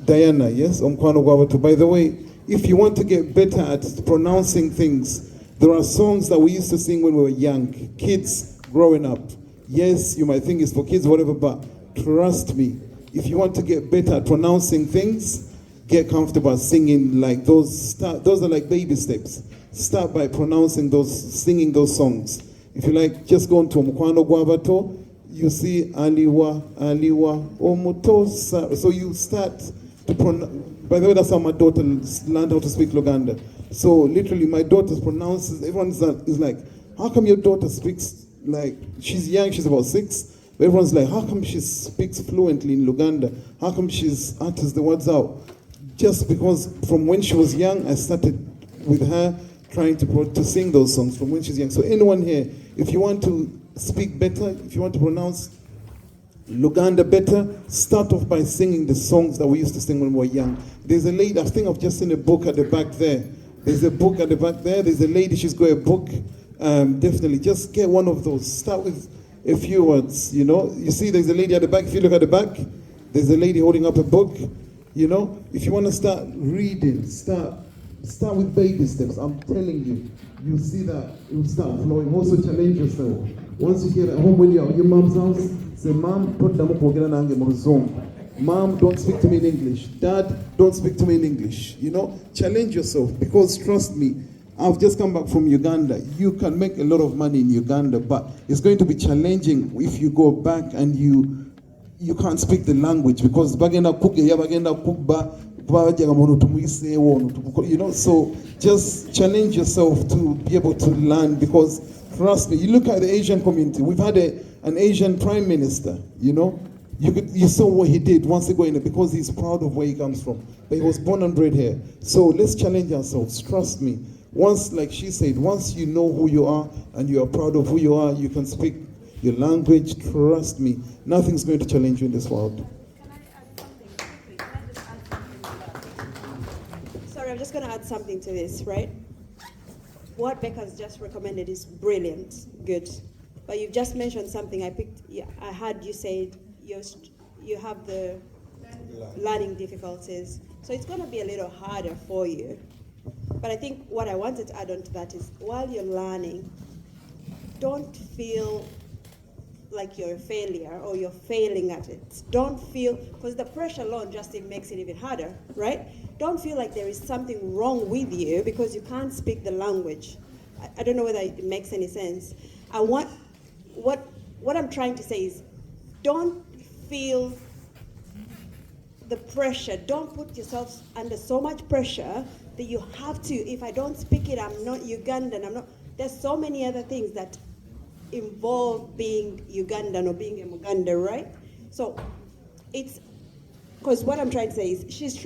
Diana, yes, Mukwano Gwavato. By the way, if you want to get better at pronouncing things, there are songs that we used to sing when we were young, kids growing up. Yes, you might think it's for kids, whatever, but trust me, if you want to get better at pronouncing things, get comfortable singing like those. Those are like baby steps. Start by singing those songs. If you like, just go into Mukwano Gwavato, you see Aliwa, Omutosa. So you start to pronounce. By the way, that's how my daughter learned how to speak Luganda. So literally, my daughter pronounces. Everyone is like, how come your daughter speaks like, she's young, she's about 6. But everyone's like, how come she speaks fluently in Luganda? How come she's utters the words out? Just because from when she was young, I started with her trying to sing those songs from when she's young. So anyone here, if you want to speak better, if you want to pronounce Luganda better, start off by singing the songs that we used to sing when we were young. There's a lady, I think I've just seen a book at the back there. There's a book at the back there. There's a lady, she's got a book. Definitely, just get one of those. Start with a few words, you know. You see there's a lady at the back. If you look at the back, there's a lady holding up a book. You know, if you want to start reading, start with baby steps. I'm telling you, you'll see that it will start flowing. Also challenge yourself. Once you get at home when you're at your mom's house, say, Mom, Mom, don't speak to me in English. Dad, don't speak to me in English. You know, challenge yourself, because trust me, I've just come back from Uganda. You can make a lot of money in Uganda, but it's going to be challenging if you go back and you can't speak the language, because you know, so just challenge yourself to be able to learn, because trust me, you look at the Asian community, we've had an Asian prime minister, you know, You saw what he did once he got in it, because he's proud of where he comes from. But he was born and bred here. So let's challenge ourselves. Trust me. Once, like she said, once you know who you are and you are proud of who you are, you can speak your language. Trust me, nothing's going to challenge you in this world. Can I add something quickly? Can I just add something? Sorry, I'm just going to add something to this, right? What Becca's just recommended is brilliant, good. But you've just mentioned something I heard you say you have the learning difficulties. So it's going to be a little harder for you. But I think what I wanted to add on to that is, while you're learning, don't feel like you're a failure or you're failing at it. Don't feel, because the pressure alone just makes it even harder, right? Don't feel like there is something wrong with you because you can't speak the language. I don't know whether it makes any sense. What I'm trying to say is, don't feel the pressure. Don't put yourself under so much pressure that you have to, if I don't speak it, I'm not Ugandan, there's so many other things that involve being Ugandan or being a Muganda, right? So it's, because what I'm trying to say is, she's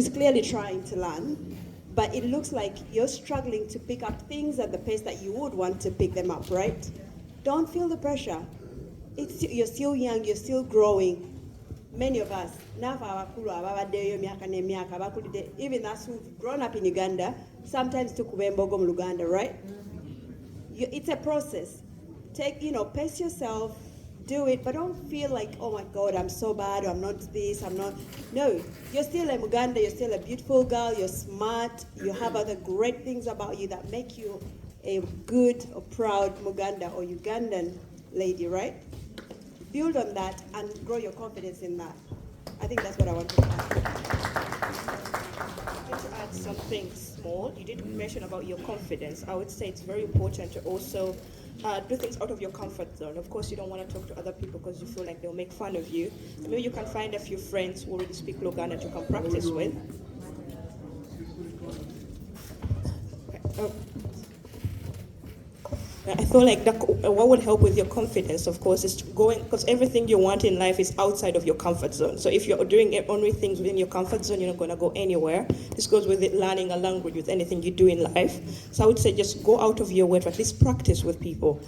clearly trying to learn, but it looks like you're struggling to pick up things at the pace that you would want to pick them up, right? Don't feel the pressure. You're still young, you're still growing. Many of us, even us who've grown up in Uganda, sometimes took Wembogo mu Luganda, right? It's a process. Pace yourself, do it, but don't feel like, oh my God, I'm so bad, or I'm not this, I'm not. No, you're still a Muganda, you're still a beautiful girl, you're smart, you have other great things about you that make you a good or proud Muganda or Ugandan lady, right? Build on that and grow your confidence in that. I think that's what I want to add. To add something small, you did mention about your confidence. I would say it's very important to also do things out of your comfort zone. Of course, you don't want to talk to other people because you feel like they'll make fun of you. Maybe you can find a few friends who already speak Luganda to come practice with. I feel like what would help with your confidence, of course, is going, because everything you want in life is outside of your comfort zone. So if you're doing only things within your comfort zone, you're not going to go anywhere. This goes with it, learning a language, with anything you do in life. So I would say just go out of your way to at least practice with people.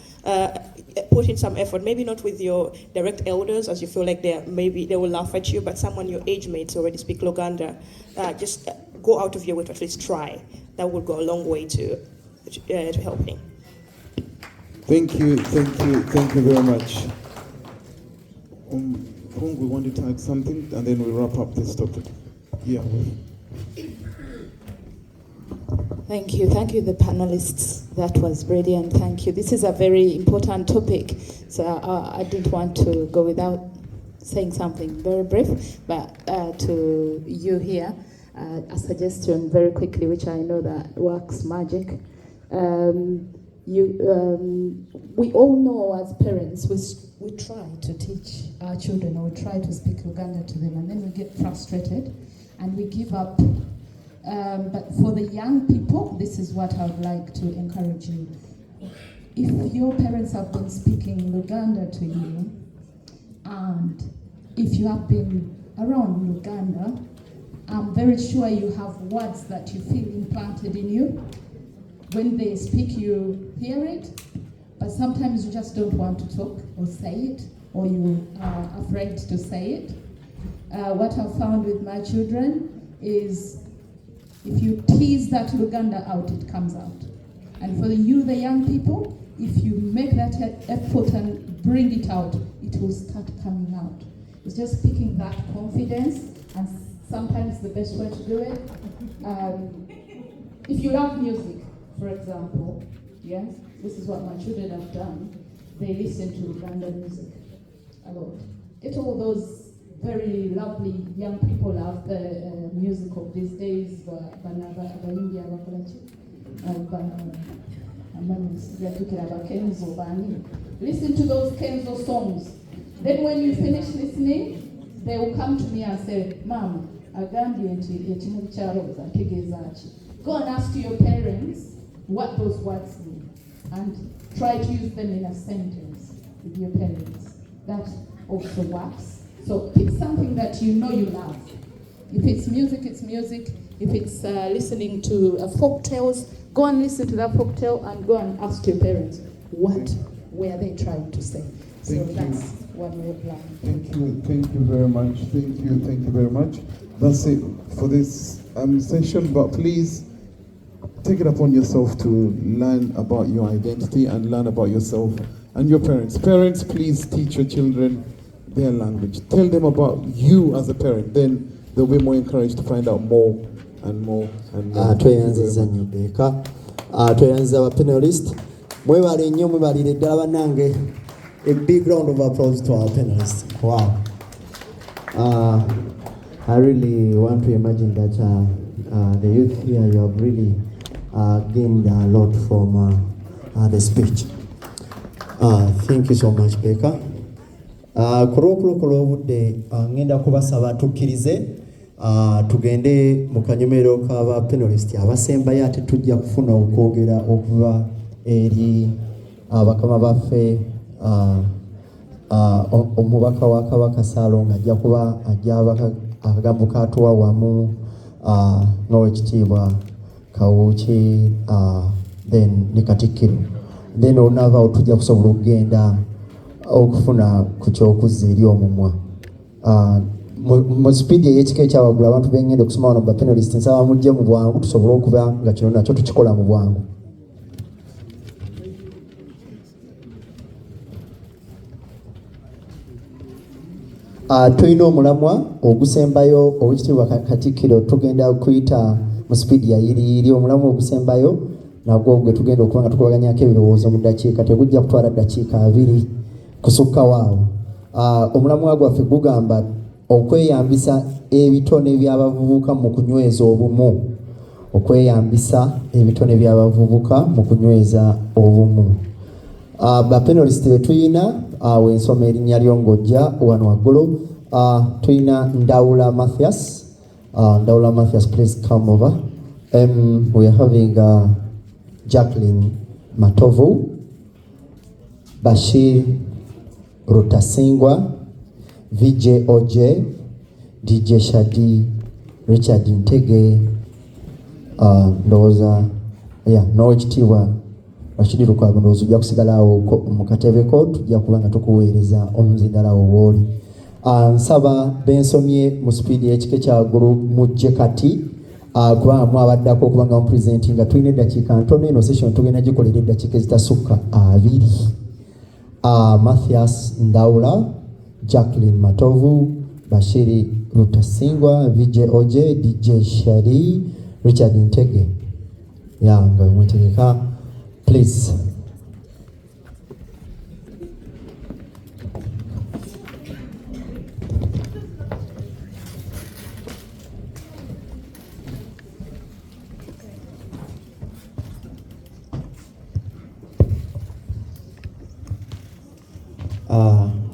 Put in some effort, maybe not with your direct elders, as you feel like maybe they will laugh at you, but someone your age mates already speak Luganda. Just go out of your way to at least try. That would go a long way to helping. Thank you very much. We wanted to add something, and then we wrap up this topic. Yeah. Thank you, the panelists. That was brilliant. Thank you. This is a very important topic, so I didn't want to go without saying something very brief. But to you here, a suggestion very quickly, which I know that works magic. We all know as parents, we try to teach our children, or we try to speak Uganda to them, and then we get frustrated and we give up. But for the young people, this is what I would like to encourage you. If your parents have been speaking Luganda to you, and if you have been around Luganda, I'm very sure you have words that you feel implanted in you. When they speak, you hear it, but sometimes you just don't want to talk or say it, or you are afraid to say it. What I've found with my children is, if you tease that Luganda out, it comes out. And for you, the young people, if you make that effort and bring it out, it will start coming out. It's just picking that confidence, and sometimes the best way to do it. If you love music, for example, yes, this is what my children have done. They listen to Uganda music a lot. Get all those very lovely young people love the music of these days. Listen to those Kenzo songs. Then when you finish listening, they will come to me and say, Mama, go and ask your parents what those words mean, and try to use them in a sentence with your parents. That also works. So pick something that you know you love. If it's music, it's music. If it's listening to folk tales, go and listen to that folk tale and go and ask your parents, what were they trying to say? That's what we're planning. Thank you very much. Thank you very much. That's it for this session, but please take it upon yourself to learn about your identity and learn about yourself and your parents. Parents, please teach your children their language. Tell them about you as a parent. Then they'll be more encouraged to find out more and more and more. Tweyanziza nnyo Beka. Tweyanziza abapanelist. Mwebale nnyo mwebalire ddala bannange. A big round of applause to our panelists. Wow. I really want to imagine that the youth here, you have really gained a lot from the speech. Thank you so much, Beka. Kulo obudde ngenda kubasaba tukkirize tugende mu kanyomero k'aba panelist abasembayo ate tujja kufuna okwogera okuva eri bakama baffe omubaka wa Kabaka Saalongo ajja kuba ajja akagambo katuwa wamu n'owekitiibwa Kawuki then ne Katikkiro then onava tujja kusobola okugenda okufuna ku kyokuzza eri omumwa mu speed ey'ekika ekyawagula abantu bengenda okusoma wano ba panelist nsaba mujje mu bwangu tusobole okuba nga kino nakyo tukikola mu bwangu. Tulina omulamwa ogusembayo owekitiibwa Katikkiro tugenda kuyita mu speed yayiriiri omulamwa ogusembayo nagwo gwe tugenda okuba nga tukubaganyako ebirowoozo mu ddakiika tegujja kutwala ddakiika 2 kusukka waawo. Omulamwa gwaffe gugamba okweyambisa ebitone by'abavubuka mu kunyweza obumu. Okweyambisa ebitone by'abavubuka mu kunyweza obumu. Ba panelist betuyina wensoma erinnya lyo ng'ojja wano waggulu tuyina Ndawula Mathias. Ndawula Mathias, please come over. We are having Jacqueline Matovu, Bashir Rutasingwa, VJ OJ, DJ Shadi, Richard Ntege, ndowooza n'owekitiibwa Rashidi Lukwago ndowooza ojja kusigalawo mu katebe ko tujja kuba nga tukuweereza omuzindalawo w'oli. Nsaba bensomye mu speed y'ekika ekyawaggulu mujje kati kubanga mwabaddako okuba nga mupresentinga tulina eddakiika ntono eno session tugenda gikolera eddakiika ezitasukka 2. Mathias Ndawula, Jacqueline Matovu, Bashiri Rutasingwa, VJ OJ, DJ Shari, Richard Ntege. Nga mwetegeka, please.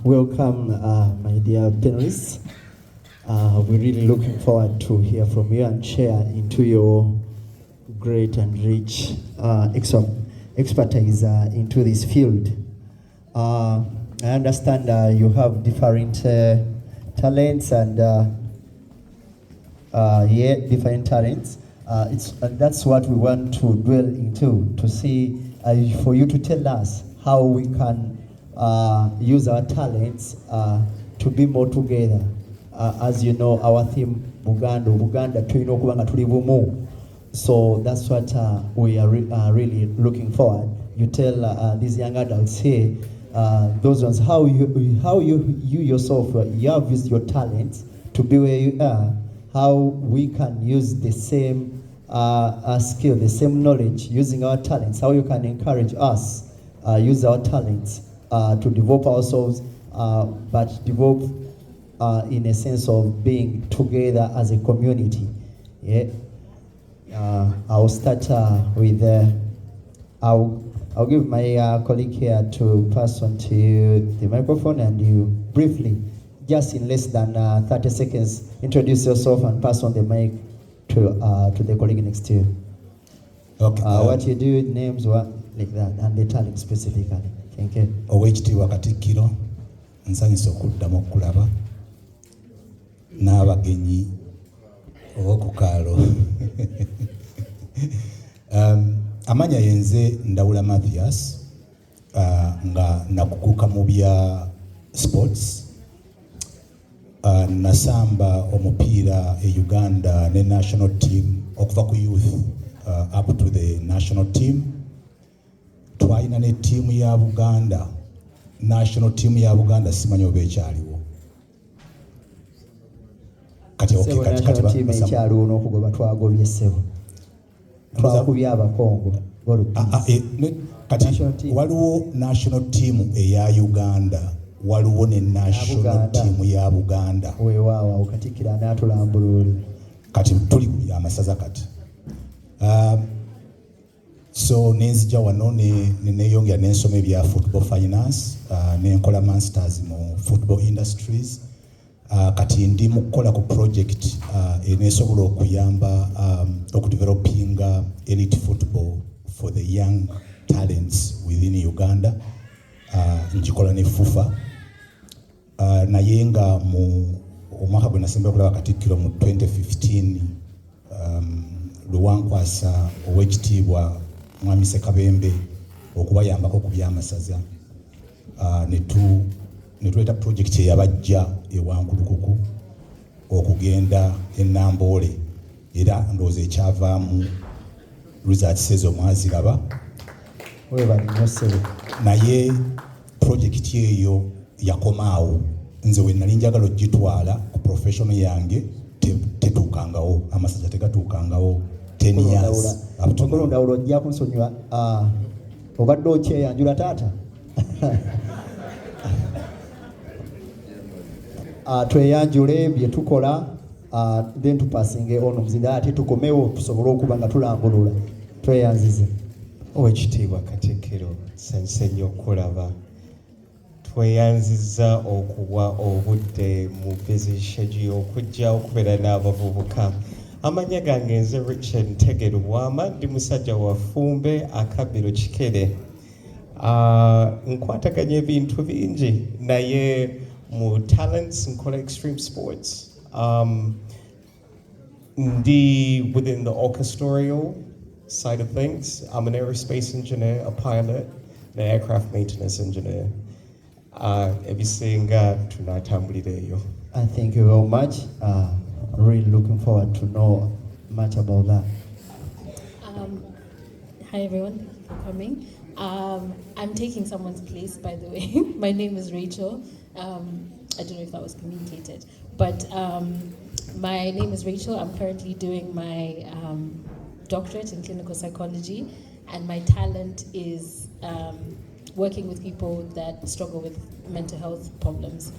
Welcome, my dear panelists. We're really looking forward to hear from you and share into your great and rich expertise into this field. I understand you have different talents and different talents. That's what we want to dwell into, to see, for you to tell us how we can use our talents to be more together. As you know, our theme, Buganda, tulina okuba nga tuli bumu. So that's what we are really looking forward. You tell these young adults here, those ones, how you yourself, you have used your talents to be where you are, how we can use the same skill, the same knowledge, using our talents, how you can encourage us, use our talents to develop ourselves, but develop in a sense of being together as a community. I'll start with I'll give my colleague here to pass on to you the microphone, and you briefly, just in less than 30 seconds, introduce yourself and pass on the mic to the colleague next to you. Okay. What you do, names, what like that, and the talent specifically. Thank you. Owekitiibwa Katikkiro, nsanyusa okuddamu okulaba. n'abagenyi ow'okukaalo. Amanya yenze Ndawula Mathias, nga nakuguka mu bya sports. Nasamba omupiira e Uganda ne national team okuva ku youth up to the national team. Twalina ne team ya Buganda, national team ya Buganda simanyi oba ekyaliwo. Kati okay, kati team ekyaliwo n'okugoba twagobye ssebo. Twakubye abakongo. Kati waliwo national team eya Uganda, waliwo ne national team ya Buganda. Weewaawo Katikkiro n'atulambulula. Kati tuli ku byamasaza kati. So nenzija wano neyongera n'ensoma ebya football finance, n'enkola masters mu football industries. Kati ndi mu kukola ku project enesobola okuyamba okudevelopinga elite football for the young talents within Uganda. Njikola ne FUFA. Naye nga mu omwaka gwe nasemba okulaba Katikkiro mu 2015 Luwankwasa ow'ekitiibwa Mwami Ssekabembe okubayambako ku byamasaza. Netuleta project eyabajja ewankulukuku okugenda eNamboole, era ndowooza ekyavaamu results ezo mwaziraba. Naye project eyo yakomaawo. Nze we nali njagala ogitwala ku professional yange tetuukangawo, amasaza tegatuukangawo 10 years. Ndawula ojja kunsonyiwa. Obadde okyeyanjula taata? Tweyanjule bye tukola, then tupasinge ono muzira ate tukomewo tusobole okuba nga tulambulula. Tweyanzize. Owekitiibwa Katikkiro, sanyuse nnyo okulaba. Tweyanziza okuwa obudde mu busy schedule okujja okubeera n'abavubuka. Amanya gange nze Richard Ntegero Bwama, ndi musajja wa Fumbe Akabbiro Kikere. Nkwataganya ebintu bingi naye mu talents nkola extreme sports. Ndi within the orchestral side of things. I'm an aerospace engineer, a pilot, an aircraft maintenance engineer. Everything tunatambulira. I thank you very much. Really looking forward to know much about that. Hi everyone, thank you for coming. I'm taking someone's place, by the way. My name is Rachel. I don't know if that was communicated, but my name is Rachel. I'm currently doing my doctorate in clinical psychology, and my talent is working with people that struggle with mental health problems.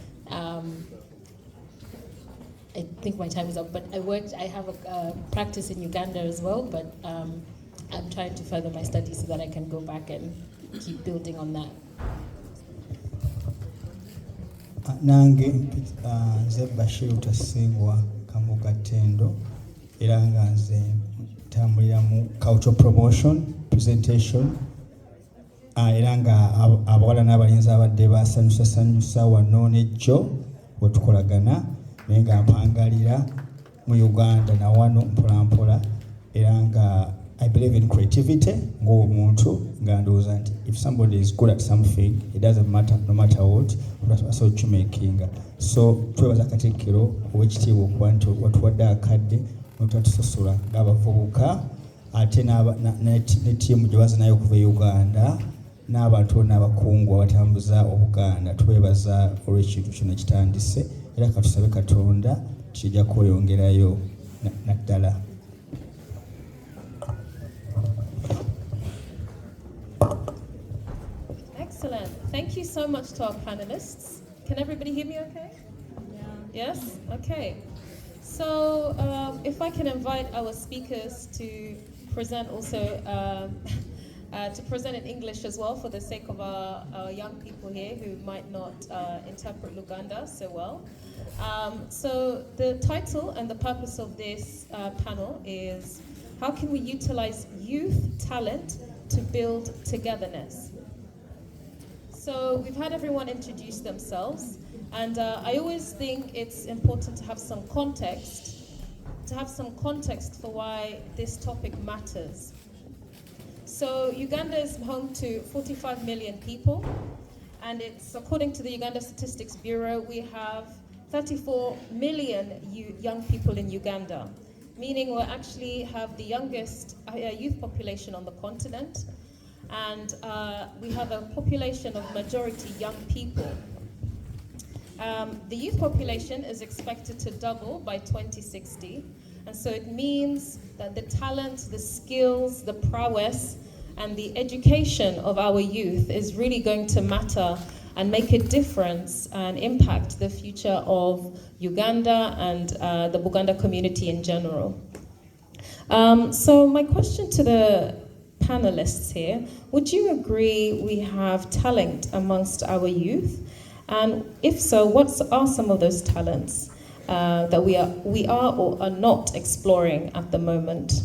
I think my time is up, but I have a practice in Uganda as well, but I'm trying to further my studies so that I can go back and keep building on that. Nange nze Bashir Utasingwa Kamuga Tendo, era nga nze ntambulira mu cultural promotion, presentation, era nga abawala n'abalenzi abadde basanyusa wano nejjo wetukolagana, naye nga mpangalira mu Uganda na wano mpolampola, era nga I believe in creativity, ng'omuntu nga ndowooza nti if somebody is good at something, it doesn't matter, no matter what kimakinga. So twebaza Katikkiro ow'ekitiibwa okuba nti watuwadde akadde n'otatusosola ng'abavubuka, ate ne ttiimu gye baza nayo okuva e Uganda, n'abantu bonna abakungu abatambuza Obuganda. Twebaza olw'ekintu kino kitandise, era katusabe Katonda kijja kweyongerayo naddala. Excellent. Thank you so much to our panelists. Can everybody hear me okay? Yeah. Yes? Okay. So if I can invite our speakers to present also, to present in English as well for the sake of our young people here who might not interpret Luganda so well. So the title and the purpose of this panel is how can we utilize youth talent to build togetherness? So we've had everyone introduce themselves, And I always think it's important to have some context, for why this topic matters. So Uganda is home to 45 million people, and it's, according to the Uganda Statistics Bureau, we have 34 million young people in Uganda, meaning we actually have the youngest youth population on the continent, and we have a population of majority young people. The youth population is expected to double by 2060, and so it means that the talent, the skills, the prowess, and the education of our youth is really going to matter and make a difference and impact the future of Uganda and the Buganda community in general. So my question to the panelists here, would you agree we have talent amongst our youth? And if so, what are some of those talents that we are or are not exploring at the moment?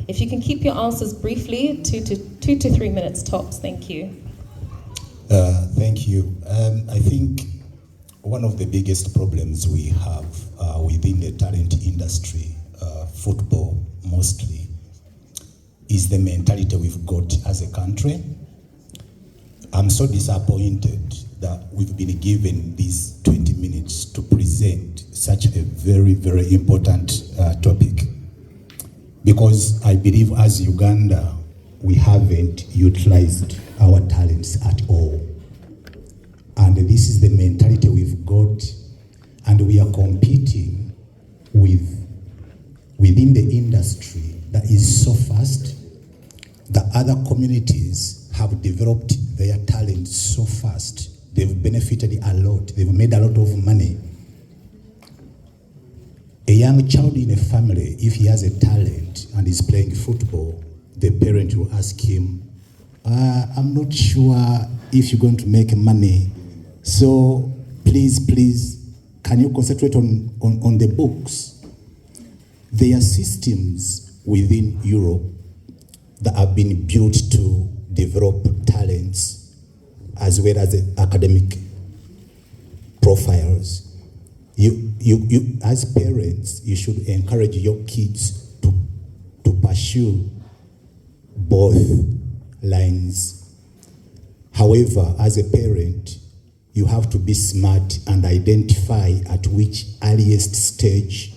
If you can keep your answers briefly, 2 to 3 minutes tops. Thank you. Thank you. I think one of the biggest problems we have within the talent industry, football mostly, is the mentality we've got as a country. I'm so disappointed that we've been given these 20 minutes to present such a very, very important topic. Because I believe as Uganda, we haven't utilized our talents at all. And this is the mentality we've got, and we are competing within the industry that is so fast that other communities have developed their talents so fast. They've benefited a lot. They've made a lot of money. A young child in a family, if he has a talent and is playing football, the parent will ask him, I'm not sure if you're going to make money, so please, can you concentrate on the books? There are systems within Europe that have been built to develop talents as well as the academic profiles. You as parents, you should encourage your kids to pursue both lines. However, as a parent, you have to be smart and identify at which earliest stage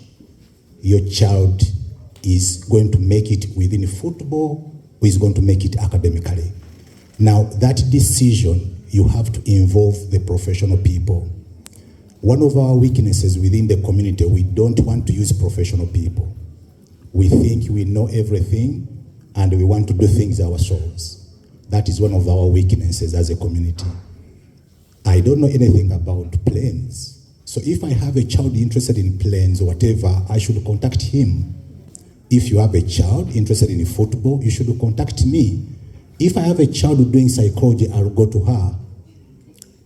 your child is going to make it within football or is going to make it academically. Now, that decision, you have to involve the professional people. One of our weaknesses within the community, we don't want to use professional people. We think we know everything and we want to do things ourselves. That is one of our weaknesses as a community. I don't know anything about planes. So if I have a child interested in planes or whatever, I should contact him. If you have a child interested in football, you should contact me. If I have a child doing psychology, I'll go to her.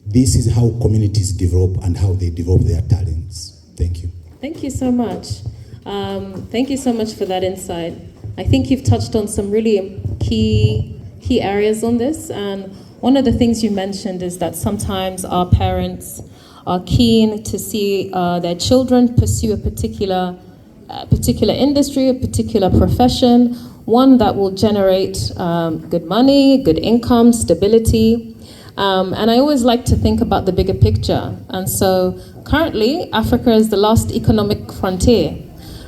This is how communities develop and how they develop their talents. Thank you. Thank you so much. Thank you so much for that insight. I think you've touched on some really key areas on this, and one of the things you mentioned is that sometimes our parents are keen to see their children pursue a particular industry, a particular profession, one that will generate good money, good income, stability. And I always like to think about the bigger picture. And so currently, Africa is the last economic frontier.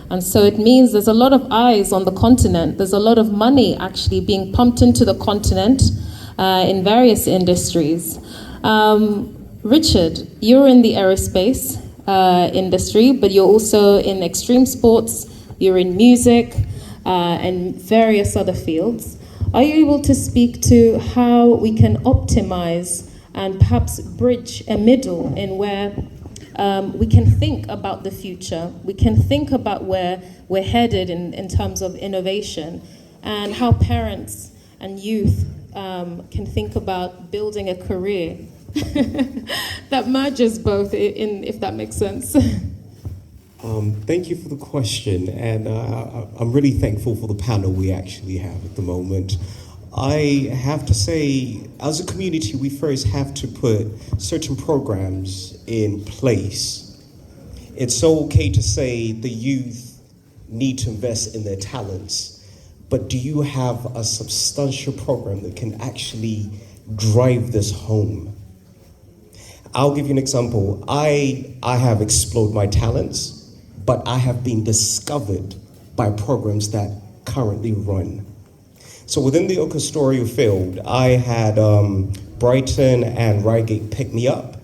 And so it means there's a lot of eyes on the continent. There's a lot of money actually being pumped into the continent in various industries. Richard, you're in the aerospace industry, but you're also in extreme sports, you're in music, and various other fields. Are you able to speak to how we can optimize and perhaps bridge a middle in where we can think about the future, we can think about where we're headed in terms of innovation, and how parents and youth can think about building a career that merges both, if that makes sense? Thank you for the question, and I'm really thankful for the panel we actually have at the moment. I have to say, as a community, we first have to put certain programs in place. It's okay to say the youth need to invest in their talents, but do you have a substantial program that can actually drive this home? I'll give you an example. I have explored my talents, but I have been discovered by programs that currently run. So within the orchestral field, I had Brighton and Reigate pick me up.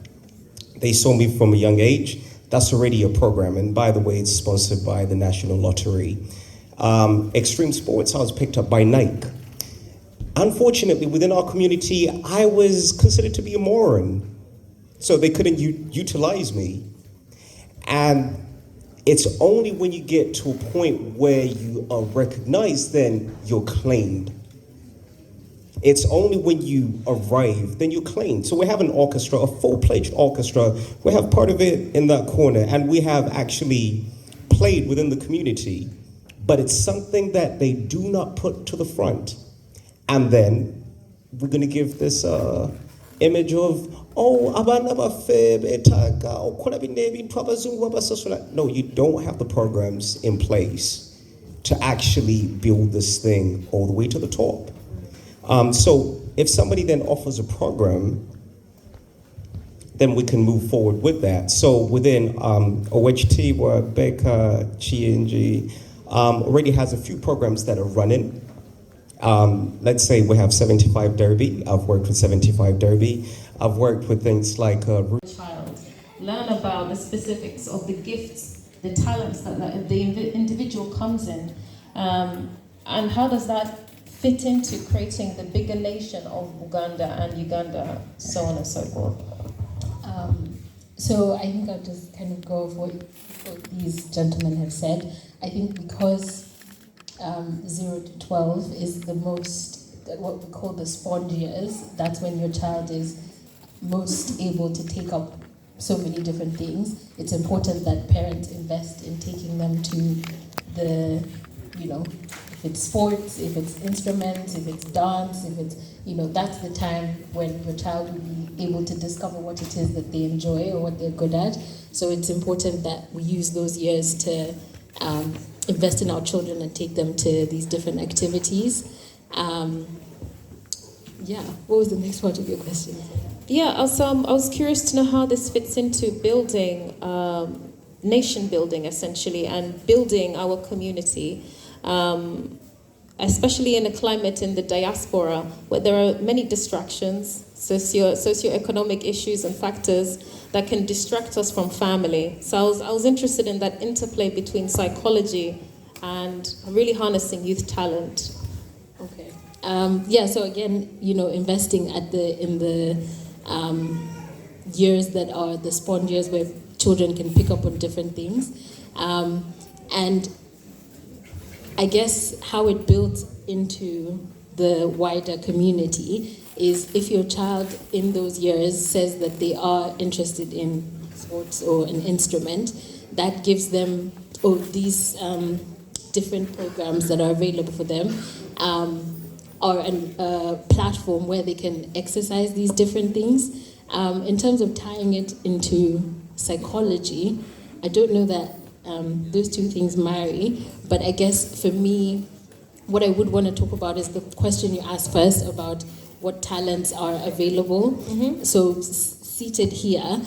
They saw me from a young age. That's already a program, and by the way, it's sponsored by the National Lottery. Extreme sports, I was picked up by Nike. Unfortunately, within our community, I was considered to be a moron, so they couldn't utilize me. And it's only when you get to a point where you are recognized, then you're claimed. It's only when you arrive, then you're claimed. So we have an orchestra, a full-fledged orchestra. We have part of it in that corner, and we have actually played within the community. But it's something that they do not put to the front. And then we're going to give this image of, oh, no, you don't have the programs in place to actually build this thing all the way to the top. So if somebody then offers a program, then we can move forward with that. So within OHT, where Becca, Chienji, already has a few programs that are running. Let's say we have 75 Derby. I've worked with 75 Derby. I've worked with things like child, learn about the specifics of the gifts, the talents that the individual comes in, and how does that fit into creating the bigger nation of Buganda and Uganda, so on and so forth. So I think I'll just kind of go over what these gentlemen have said. I think because 0 to 12 is the most, what we call the sponge years, that's when your child is most able to take up so many different things. It's important that parents invest in taking them to the, if it's sports, if it's instruments, if it's dance, if it's, that's the time when your child will be able to discover what it is that they enjoy or what they're good at. So it's important that we use those years to invest in our children and take them to these different activities. What was the next part of your question? Yeah, I was curious to know how this fits into building, nation building essentially, and building our community. Especially in a climate in the diaspora where there are many distractions, socio-economic issues and factors that can distract us from family. So I was interested in that interplay between psychology and really harnessing youth talent. Okay. So again, investing in the years that are the spawn years where children can pick up on different things. And I guess how it builds into the wider community is if your child in those years says that they are interested in sports or an instrument, that gives them these different programs that are available for them, or a platform where they can exercise these different things. In terms of tying it into psychology, I don't know that those two things marry, but I guess for me, what I would want to talk about is the question you asked first about what talents are available. Mm-hmm. So seated here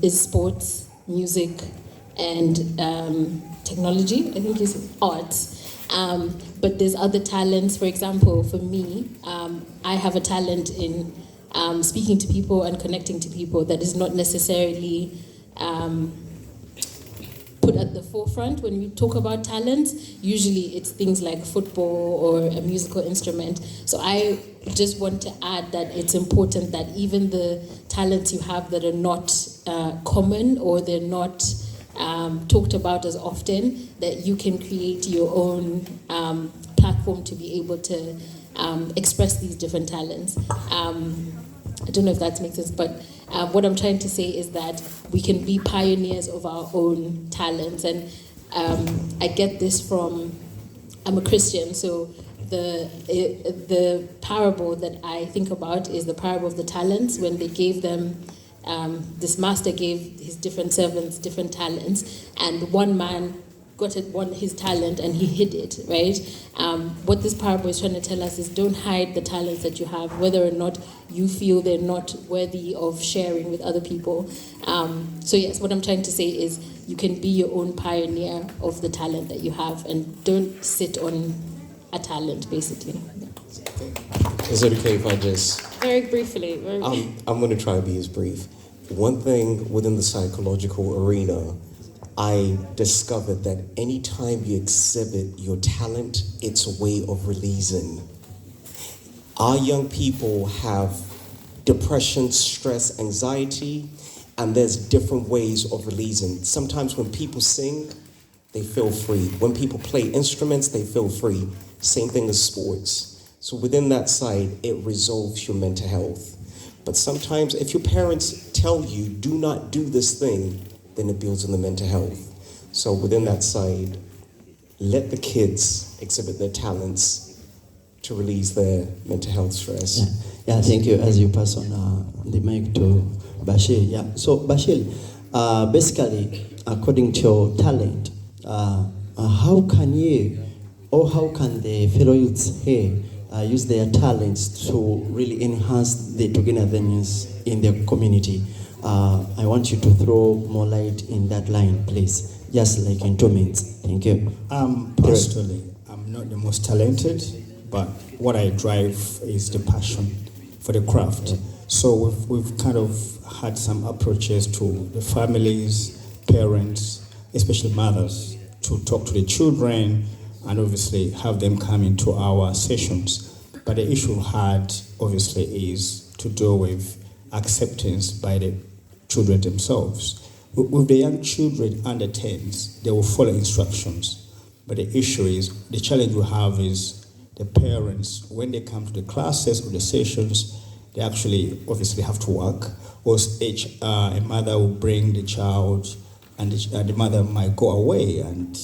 is sports, music, and technology, I think is arts. But there's other talents. For example, for me, I have a talent in speaking to people and connecting to people that is not necessarily put at the forefront when we talk about talents. Usually it's things like football or a musical instrument. So I just want to add that it's important that even the talents you have that are not common or they're not talked about as often, that you can create your own platform to be able to express these different talents. I don't know if that makes sense, but what I'm trying to say is that we can be pioneers of our own talents. And I get this from, I'm a Christian, so the parable that I think about is the parable of the talents, when they gave them, this master gave his different servants different talents, and one man got his talent and he hid it, right? What this parable is trying to tell us is don't hide the talents that you have, whether or not you feel they're not worthy of sharing with other people. So yes, what I'm trying to say is you can be your own pioneer of the talent that you have, and don't sit on a talent, basically. Is it okay if I just... Very briefly. I'm going to try to be as brief. One thing within the psychological arena, I discovered that anytime you exhibit your talent, it's a way of releasing. Our young people have depression, stress, anxiety, and there's different ways of releasing. Sometimes when people sing, they feel free. When people play instruments, they feel free. Same thing as sports. So within that side, it resolves your mental health. But sometimes if your parents tell you, do not do this thing, then it builds on the mental health. So within that side, let the kids exhibit their talents to release their mental health stress. Yeah, thank you. As you pass on the mic to Bashir. Yeah. So Bashir, basically, according to your talent, how can you, or how can the fellow youths here use their talents to really enhance the togetherness in the community? I want you to throw more light in that line, please. Just like in 2 minutes. Thank you. Personally, I'm not the most talented, but what I drive is the passion for the craft. So we've kind of had some approaches to the families, parents, especially mothers, to talk to the children and obviously have them come into our sessions. But the issue had obviously is to do with acceptance by the children themselves. With the young children under 10s, they will follow instructions. But the issue is, the challenge we have is the parents, when they come to the classes or the sessions, they actually obviously have to work. Or a mother will bring the child, and the mother might go away and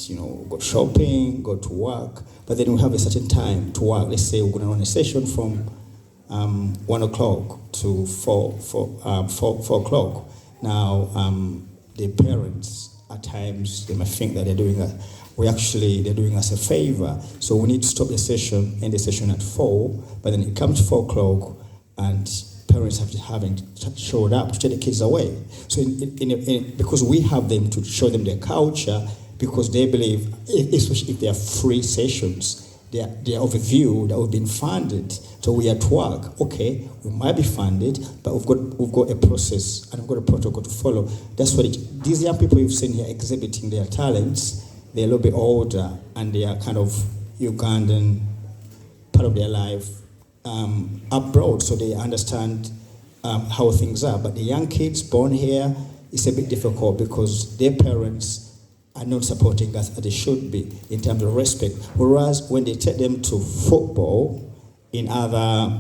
go shopping, go to work. But then we have a certain time to work. Let's say we're going to run a session from 1 o'clock to 4 o'clock. Now, the parents at times they might think that they're doing us a favor. So we need to stop the session, end the session at 4. But then it comes to 4 o'clock, and parents haven't showed up to take the kids away. So because we have them to show them their culture, because they believe, especially if they are free sessions, they are of a view that we've been funded, so we are at work. Okay, we might be funded, but we've got a process and we've got a protocol to follow. That's what these young people you've seen here exhibiting their talents. They're a little bit older and they are kind of Ugandan part of their life abroad, so they understand how things are. But the young kids born here, it's a bit difficult because their parents are not supporting us as they should be in terms of respect. Whereas when they take them to football in other,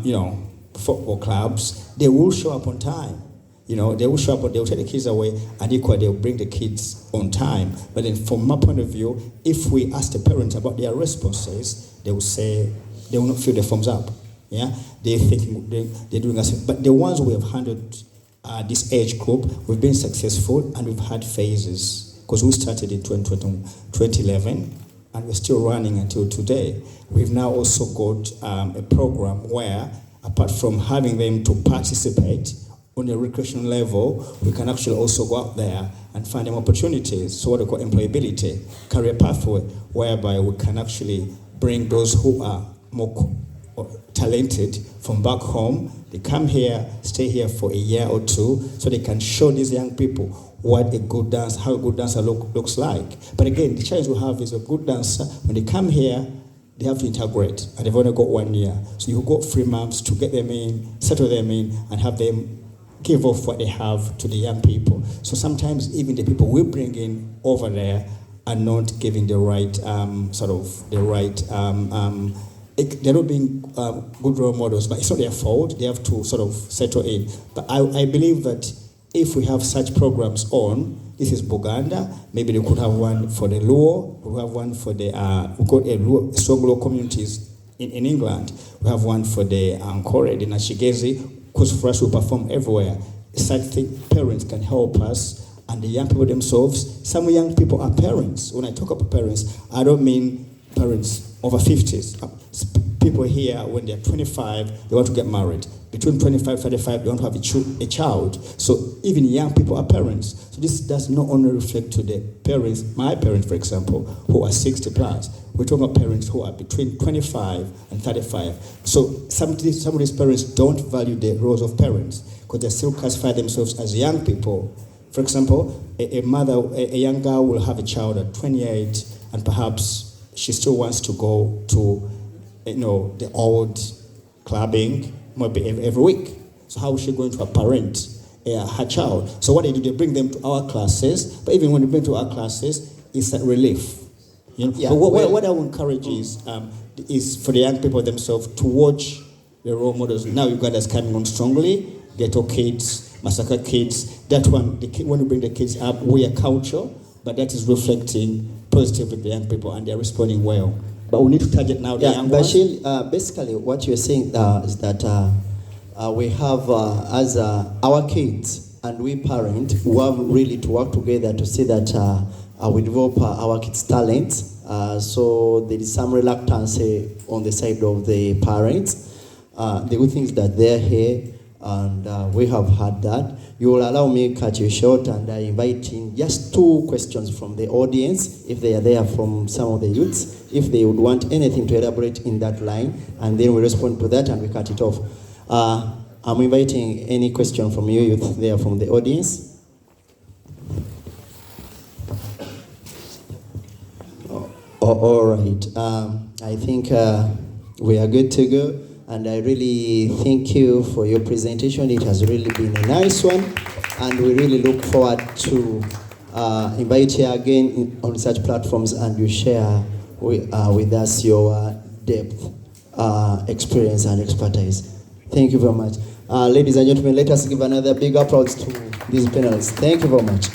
football clubs, they will show up on time. They will show up, they will take the kids away, and equally they will bring the kids on time. But then from my point of view, if we ask the parents about their responses, they will say they will not fill their forms up. Yeah, they're thinking they're doing us. But the ones we have handled this age group, we've been successful and we've had phases. Because we started in 2011 and we're still running until today. We've now also got a program where, apart from having them to participate on a recreational level, we can actually also go out there and find them opportunities. So what we call employability, career pathway, whereby we can actually bring those who are more talented from back home. They come here, stay here for a year or 2, so they can show these young people what a good dance, how a good dancer looks like. But again, the challenge we have is a good dancer, when they come here, they have to integrate, and they've only got 1 year. So you've got 3 months to get them in, settle them in, and have them give off what they have to the young people. So sometimes even the people we bring in over there are not giving the right, they're not being good role models, but it's not their fault. They have to sort of settle in. But I believe that if we have such programs on, this is Buganda, maybe they could have one for the Luo, we have one for the, we've got strong Luo communities in England. We have one for the Ankore, the Nashigezi, because for us we perform everywhere. Such thing, parents can help us, and the young people themselves. Some young people are parents. When I talk about parents, I don't mean parents over 50s. People here, when they're 25, they want to get married. Between 25 and 35, they want to have a child. So even young people are parents. So this does not only reflect to the parents, my parents, for example, who are 60 plus. We're talking about parents who are between 25 and 35. So some of these parents don't value the roles of parents because they still classify themselves as young people. For example, a young girl will have a child at 28 and perhaps she still wants to go to, the old clubbing maybe every week. So how is she going to parent her child? So what they do, they bring them to our classes, but even when they bring to our classes, it's a relief. Yeah, but what I would encourage is for the young people themselves to watch the role models. Now Uganda is coming on strongly, Ghetto Kids, Massacre Kids. That one, when we bring the kids up, we are culture, but that is reflecting positively the young people and they're responding well. But we need to target now the young ones. Bashir, basically what you're saying is that we have as our kids and we parent, we have really to work together to see that we develop our kids' talents. So there is some reluctance on the side of the parents. The good thing is that they're here and we have had that. You will allow me to cut you short and I invite in just 2 questions from the audience, if they are there from some of the youths, if they would want anything to elaborate in that line, and then we respond to that and we cut it off. I'm inviting any question from you youth there from the audience. All right. I think we are good to go. And I really thank you for your presentation. It has really been a nice one. And we really look forward to invite you again on such platforms and you share with us your depth, experience and expertise. Thank you very much. Ladies and gentlemen, let us give another big applause to these panelists. Thank you very much.